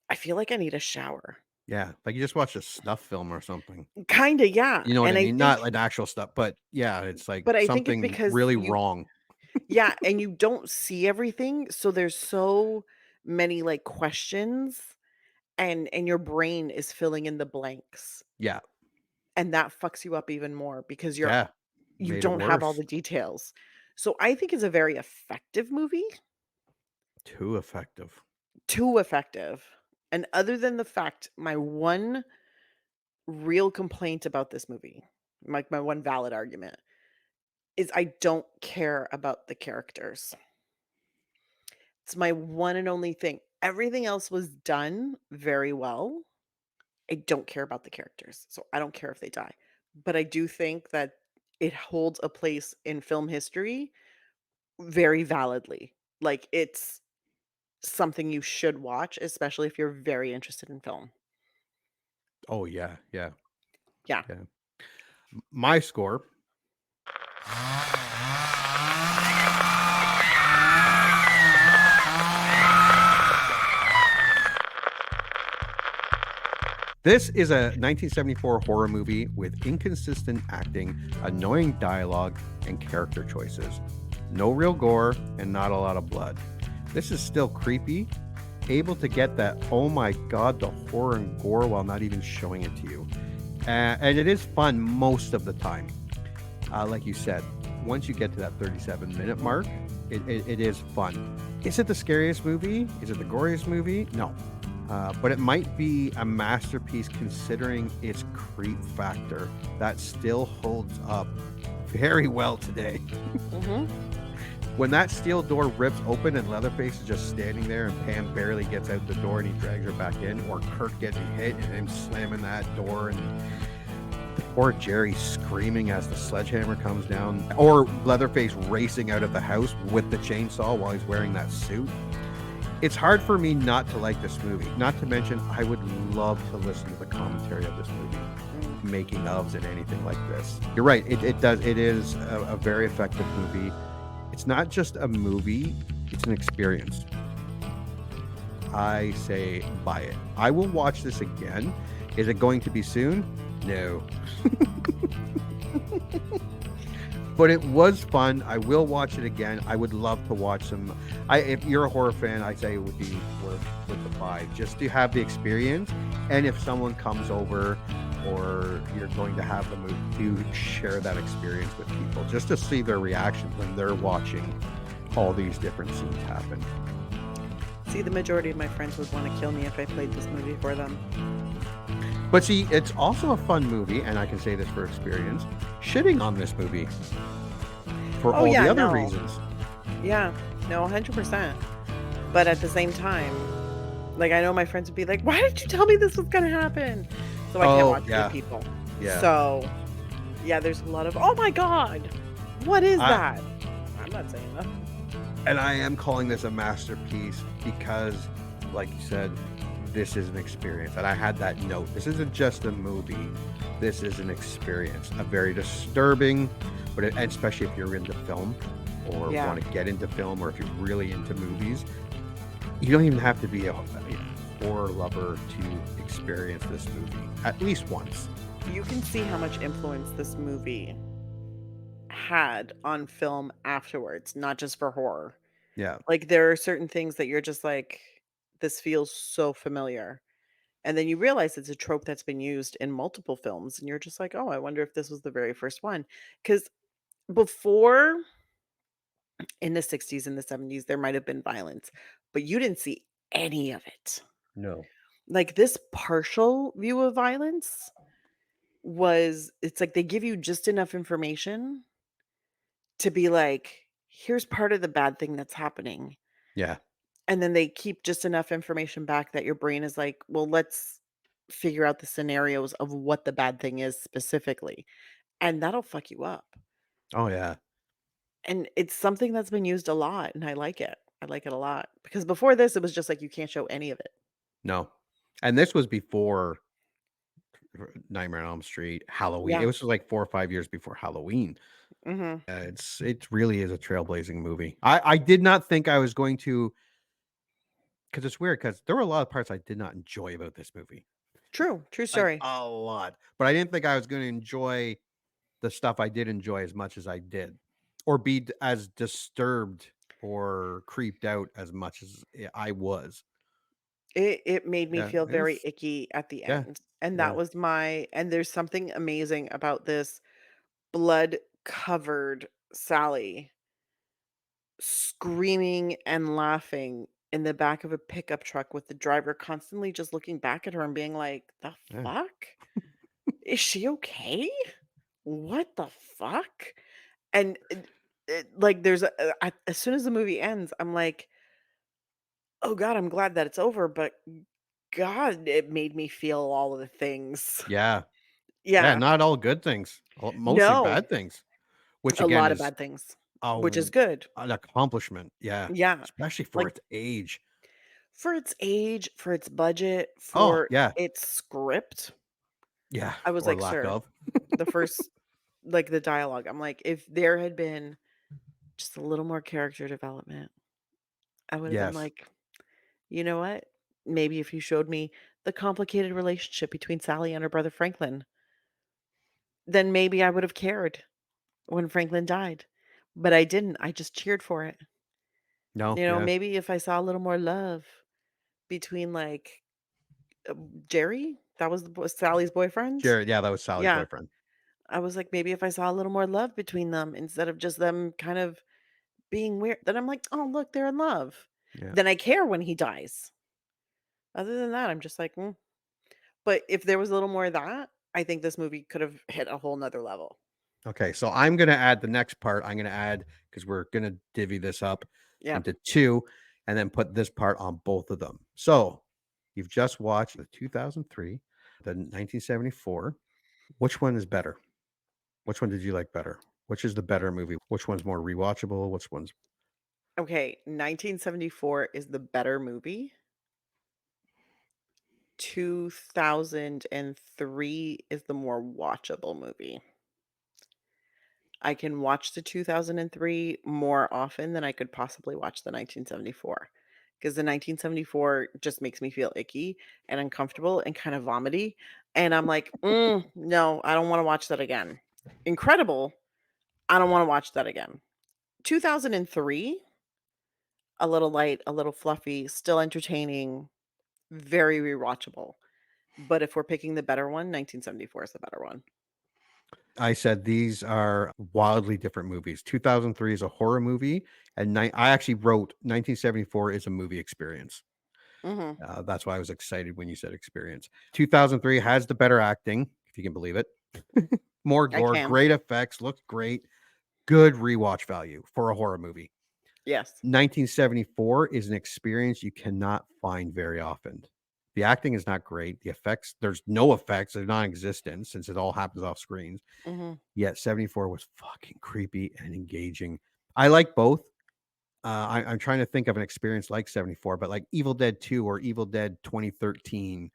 I feel like I need a shower. Yeah. Like you just watched a snuff film or something. Kind of, yeah. You know what And I I mean? think, Not like actual stuff, but yeah, it's like but I think it's something because really you, wrong. yeah, and you don't see everything. So there's so many like questions and your brain is filling in the blanks. Yeah. And that fucks you up even more because you Yeah. Made it don't have all worse. the details. So I think it's a very effective movie. Too effective. Too effective. And other than the fact, my one real complaint about this movie, like my one valid argument, is I don't care about the characters. It's my one and only thing. Everything else was done very well. I don't care about the characters. So I don't care if they die. But I do think that it holds a place in film history very validly. Like it's something you should watch, especially if you're very interested in film. Oh yeah. Yeah. Yeah. Yeah. My score. This is a 1974 horror movie with inconsistent acting, annoying dialogue, and character choices. No real gore and not a lot of blood. This is still creepy, able to get that, oh my god, the horror and gore while not even showing it to you. And it is fun most of the time. Like you said, once you get to that 37-minute mark, it is fun. Is it the scariest movie? Is it the goriest movie? No. But it might be a masterpiece considering its creep factor that still holds up very well today. Mm-hmm. When that steel door rips open and Leatherface is just standing there and Pam barely gets out the door and he drags her back in, or Kurt getting hit and him slamming that door, and poor Jerry screaming as the sledgehammer comes down, or Leatherface racing out of the house with the chainsaw while he's wearing that suit. It's hard for me not to like this movie. Not to mention, I would love to listen to the commentary of this movie, making ofs and anything like this. You're right. It is a very effective movie. It's not just a movie, it's an experience. I say buy it. I will watch this again. Is it going to be soon? No. But it was fun. I will watch it again. I would love to watch some. If you're a horror fan, I say it would be worth the buy, just to have the experience. And if someone comes over, or you're going to have the movie, to share that experience with people, just to see their reaction when they're watching all these different scenes happen. See, the majority of my friends would want to kill me if I played this movie for them. But see, it's also a fun movie, and I can say this for experience, shitting on this movie for all the other reasons. Yeah, no, 100%. But at the same time, like, I know my friends would be like, why did you tell me this was going to happen? So I can't watch it with people. Yeah. So, yeah, there's a lot of, oh my God, what is that? I'm not saying that. And I am calling this a masterpiece because, like you said, this is an experience. And I had that note. This isn't just a movie. This is an experience. A very disturbing, but especially if you're into film or want to get into film, or if you're really into movies, you don't even have to be a horror lover to experience this movie at least once. You can see how much influence this movie had on film afterwards, not just for horror. Yeah. Like, there are certain things that you're just like, this feels so familiar. And then you realize it's a trope that's been used in multiple films. And you're just like, oh, I wonder if this was the very first one. Because before, in the 60s and the 70s, there might have been violence, but you didn't see any of it. No. Like this partial view of violence it's like they give you just enough information to be like, here's part of the bad thing that's happening. Yeah. And then they keep just enough information back that your brain is like, well, let's figure out the scenarios of what the bad thing is specifically. And that'll fuck you up. Oh yeah. And it's something that's been used a lot, and I like it. I like it a lot. Because before this, it was just like you can't show any of it. No. And this was before Nightmare on Elm Street, Halloween. It Yeah. was like 4 or 5 years before Halloween. Mhm. It really is a trailblazing movie. I did not think I was going to, because it's weird because there were a lot of parts I did not enjoy about this movie. True. True Like story. a lot. But I didn't think I was going to enjoy the stuff I did enjoy as much as I did, or be as disturbed or creeped out as much as I was. It made me Yeah, feel it very was. icky at the Yeah, end. And that yeah, was and there's something amazing about this blood-covered Sally screaming and laughing in the back of a pickup truck with the driver constantly just looking back at her and being like, "The yeah. fuck? Is she okay? What the fuck?" And like there's as soon as the movie ends, I'm like, "Oh god, I'm glad that it's over, but god, it made me feel all of the things." Yeah, yeah. Yeah. Not all good things, mostly No, bad things, which a again lot of is bad things, which is oh, good. an accomplishment. Yeah, Yeah. especially for Like its age. for its age, for its budget, Oh for yeah, its script, yeah, I was or like, lack "Sir," of. the first like the dialogue, I'm like, "If there had been just a little more character development, I would have been Yes. like, you know what? Maybe if you showed me the complicated relationship between Sally and her brother Franklin, then maybe I would have cared when Franklin died. But I didn't. I just cheered for it. No. Yeah. Maybe if I saw a little more love between like Jerry, that was Sally's boyfriend. Jared. Yeah, that was Sally's Yeah. boyfriend. I was like, maybe if I saw a little more love between them instead of just them kind of being weird, then I'm like, oh, look, they're in love. Yeah. Then I care when he dies. Other than that, I'm just like, mm. But if there was a little more of that, I think this movie could have hit a whole nother level. Okay, so I'm gonna add the next part. I'm gonna add because we're gonna divvy this up Yeah. into two, and then put this part on both of them. So you've just watched the 2003, the 1974. Which one is better? Which one did you like better? Which is the better movie? Which one's more rewatchable? Which one's Okay, 1974 is the better movie. 2003 is the more watchable movie. I can watch the 2003 more often than I could possibly watch the 1974. Because the 1974 just makes me feel icky and uncomfortable and kind of vomity. And I'm like, no, I don't want to watch that again. Incredible. I don't want to watch that again. 2003, a little light, a little fluffy, still entertaining, very rewatchable. But if we're picking the better one, 1974 is the better one. I said these are wildly different movies. 2003 is a horror movie, and I actually wrote 1974 is a movie experience. Mhm. That's why I was excited when you said experience. 2003 has the better acting, if you can believe it. More I gore, can. great effects, looks great, good rewatch value for a horror movie. Yes. 1974 is an experience you cannot find very often. The acting is not great. The effects, there's no effects, they're non-existent since it all happens off screens. Mhm. Yet 74 was fucking creepy and engaging. I like both. I'm trying to think of an experience like 74, but like Evil Dead 2 or Evil Dead 2013,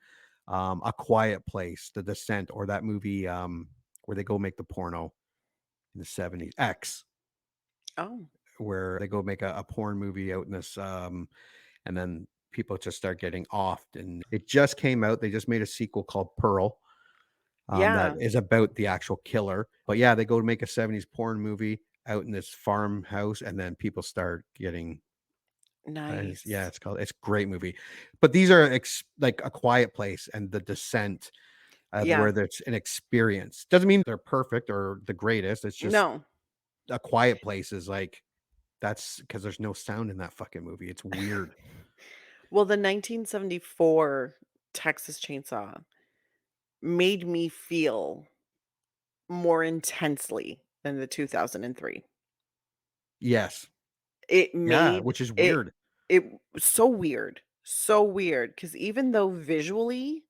A Quiet Place, The Descent, or that movie where they go make the porno in the 70s, X, Oh, where they go make a porn movie out in this, and then people just start getting offed. And it just came out. They just made a sequel called Pearl. That yeah. is about the actual killer. But yeah, they go to make a 70s porn movie out in this farmhouse, and then people start getting yeah, Nice. it's a great movie. But these are like A Quiet Place and The Descent, Yeah. where there's an experience. Doesn't mean they're perfect or the greatest. It's just No. A Quiet Place is like that's because there's no sound in that fucking movie. It's weird. Well, the 1974 Texas Chainsaw made me feel more intensely than the 2003. Yes. It Yeah, made which is it weird. it so weird, because even though visually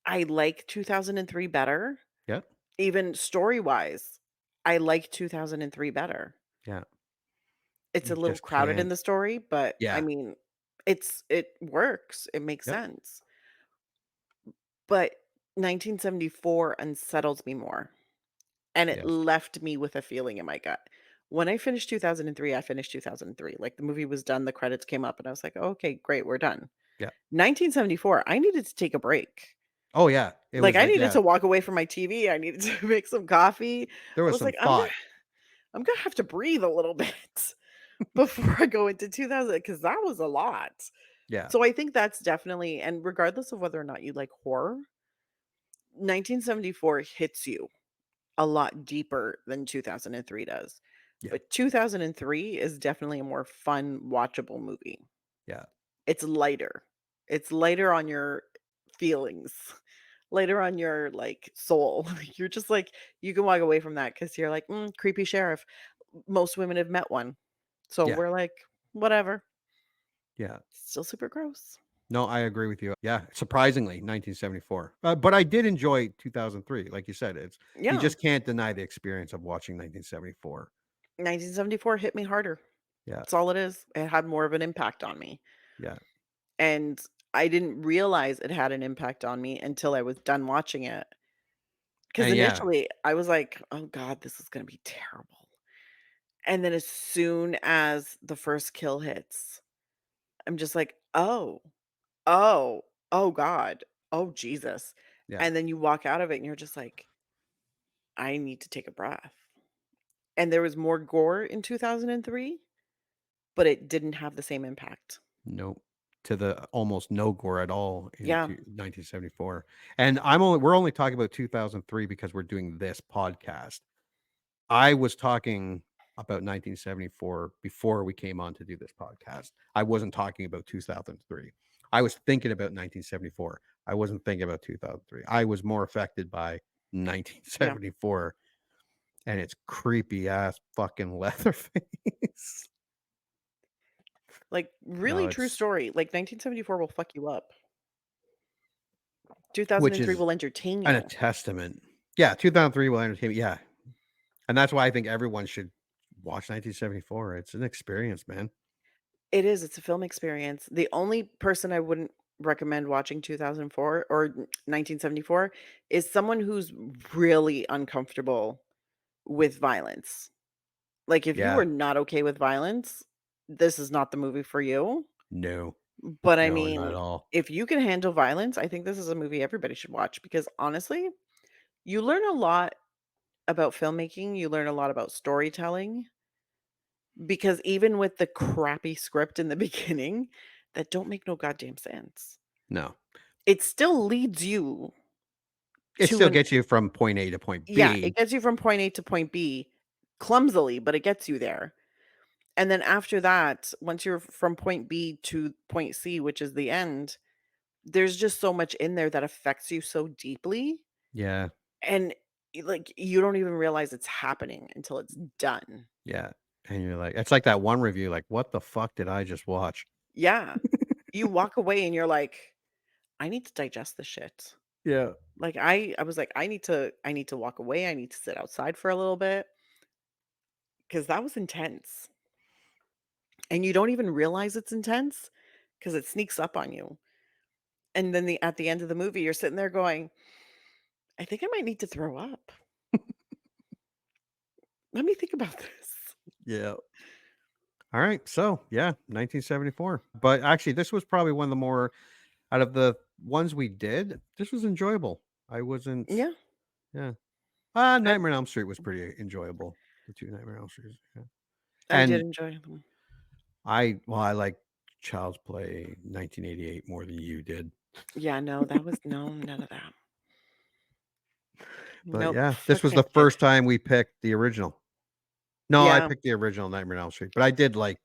I like 2003 better, Yep. even story-wise, I like 2003 better. Yeah. It's a You little just crowded in can't. the story, but I Yeah. mean, it works. It makes Yep. sense. But 1974 unsettles me more, and it Yes. left me with a feeling in my gut. When I finished 2003, I finished 2003. Like, the movie was done, the credits came up, and I was like, "Oh, okay, great, we're done." Yeah. 1974, I needed to take a break. Oh yeah. It Like, was I like, needed yeah, to walk away from my TV, I needed to make some coffee. there I was was some like, thought. I'm gonna have to breathe a little bit before I go into 2000, because that was a lot." Yeah. So I think that's definitely, and regardless of whether or not you like horror, 1974 hits you a lot deeper than 2003 does. Yeah. But 2003 is definitely a more fun, watchable movie. Yeah. It's lighter. It's lighter on your feelings, lighter on your like soul. You're just like, you can walk away from that because you're like, creepy sheriff. Most women have met one. So Yeah. we're like, whatever. Yeah. Still super gross. No, I agree with you. Yeah, surprisingly, 1974. But I did enjoy 2003. Like you said, it's you Yeah. just can't deny the experience of watching 1974. 1974 hit me harder. Yeah. That's all it is. It had more of an impact on me. Yeah. And I didn't realize it had an impact on me until I was done watching it. Because And yeah, initially I was like, oh God, this is going to be terrible. And then as soon as the first kill hits, I'm just like, oh, oh, oh God, oh Jesus. yeah, And then you walk out of it and you're just like, I need to take a breath. And there was more gore in 2003, but it didn't have the same impact. nope. To the almost no gore at all in Yeah. 1974. And we're only talking about 2003 because we're doing this podcast. I was talking about 1974 before we came on to do this podcast. I wasn't talking about 2003. I was thinking about 1974. I wasn't thinking about 2003. I was more affected by Yeah. 1974 and its creepy ass fucking Leatherface. Like, No, really true it's story. Like, 1974 will fuck you up. which 2003 is will entertain a you. testament. Yeah, 2003 will entertain. Yeah, and that's why I think everyone should watch 1974. It's an experience, man. It is, it's a film experience. The only person I wouldn't recommend watching 2004 or 1974 is someone who's really uncomfortable with violence. Like, if you Yeah, are not okay with violence, this is not the movie for you. no, But I no, not at mean, all. if you can handle violence, I think this is a movie everybody should watch, because honestly, you learn a lot about filmmaking, you learn a lot about storytelling, because even with the crappy script in the beginning that don't make no goddamn sense, No. it still leads you It to still an gets you from point A to point yeah, B. it gets you from point A to point B clumsily, but it gets you there. And then after that, once you're from point B to point C, which is the end, there's just so much in there that affects you so deeply, Yeah, and like, you don't even realize it's happening until it's done. yeah, and you're like it's like that one review, like, "What the fuck did I just watch?" Yeah. You walk away and you're like, "I need to digest this shit." Yeah. Like, I was like, I need to walk away, I need to sit outside for a little bit, because that was intense, and you don't even realize it's intense because it sneaks up on you, and then at the end of the movie, you're sitting there going, "I think I might need to throw up. Let me think about this." Yeah. Alright, so, yeah, 1974. But, actually, this was probably one of the more out of the ones we did, this was enjoyable. I wasn't Yeah, yeah. I Nightmare on Elm Street was pretty enjoyable. The 2 Nightmare on Elm Streets, yeah. I did And enjoy them. I like Child's Play 1988 more than you did. Yeah, no, that was no, none of that. But, Nope, yeah, this fuck was the that kid. first time we picked the original. No, I Yeah, picked the original Nightmare on Elm Street, but I did like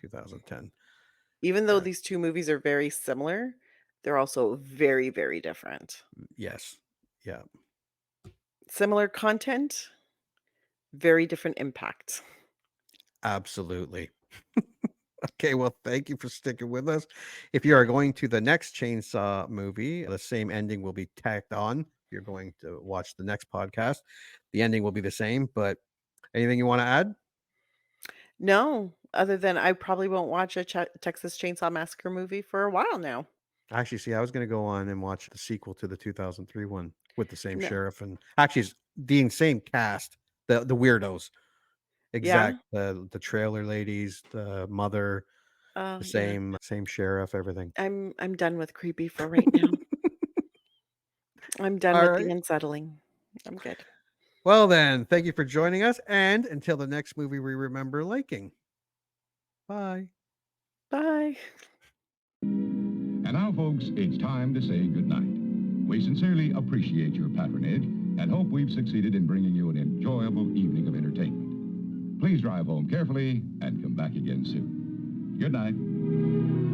2010. even though Yeah. these 2 movies are very similar, They're also very, very different. Yes. Yeah. Similar content, very different impact. Absolutely. Okay, well, thank you for sticking with us. If you are going to the next Chainsaw movie, the same ending will be tacked on. If you're going to watch the next podcast, the ending will be the same. But anything you want to add? No, other than I probably won't watch a Texas Chainsaw Massacre movie for a while now. Actually, see, I was going to go on and watch the sequel to the 2003 one with the same No. sheriff and actually it's the same cast, the weirdos, Yeah. exact the trailer ladies, the mother, Oh, the yeah. same sheriff, everything. I'm done with creepy for right now. I'm done All with the right. unsettling. I'm good. Well, then, thank you for joining us. And until the next movie we remember liking. Bye. Bye. And now, folks, it's time to say goodnight. We sincerely appreciate your patronage and hope we've succeeded in bringing you an enjoyable evening of entertainment. Please drive home carefully and come back again soon. Good night.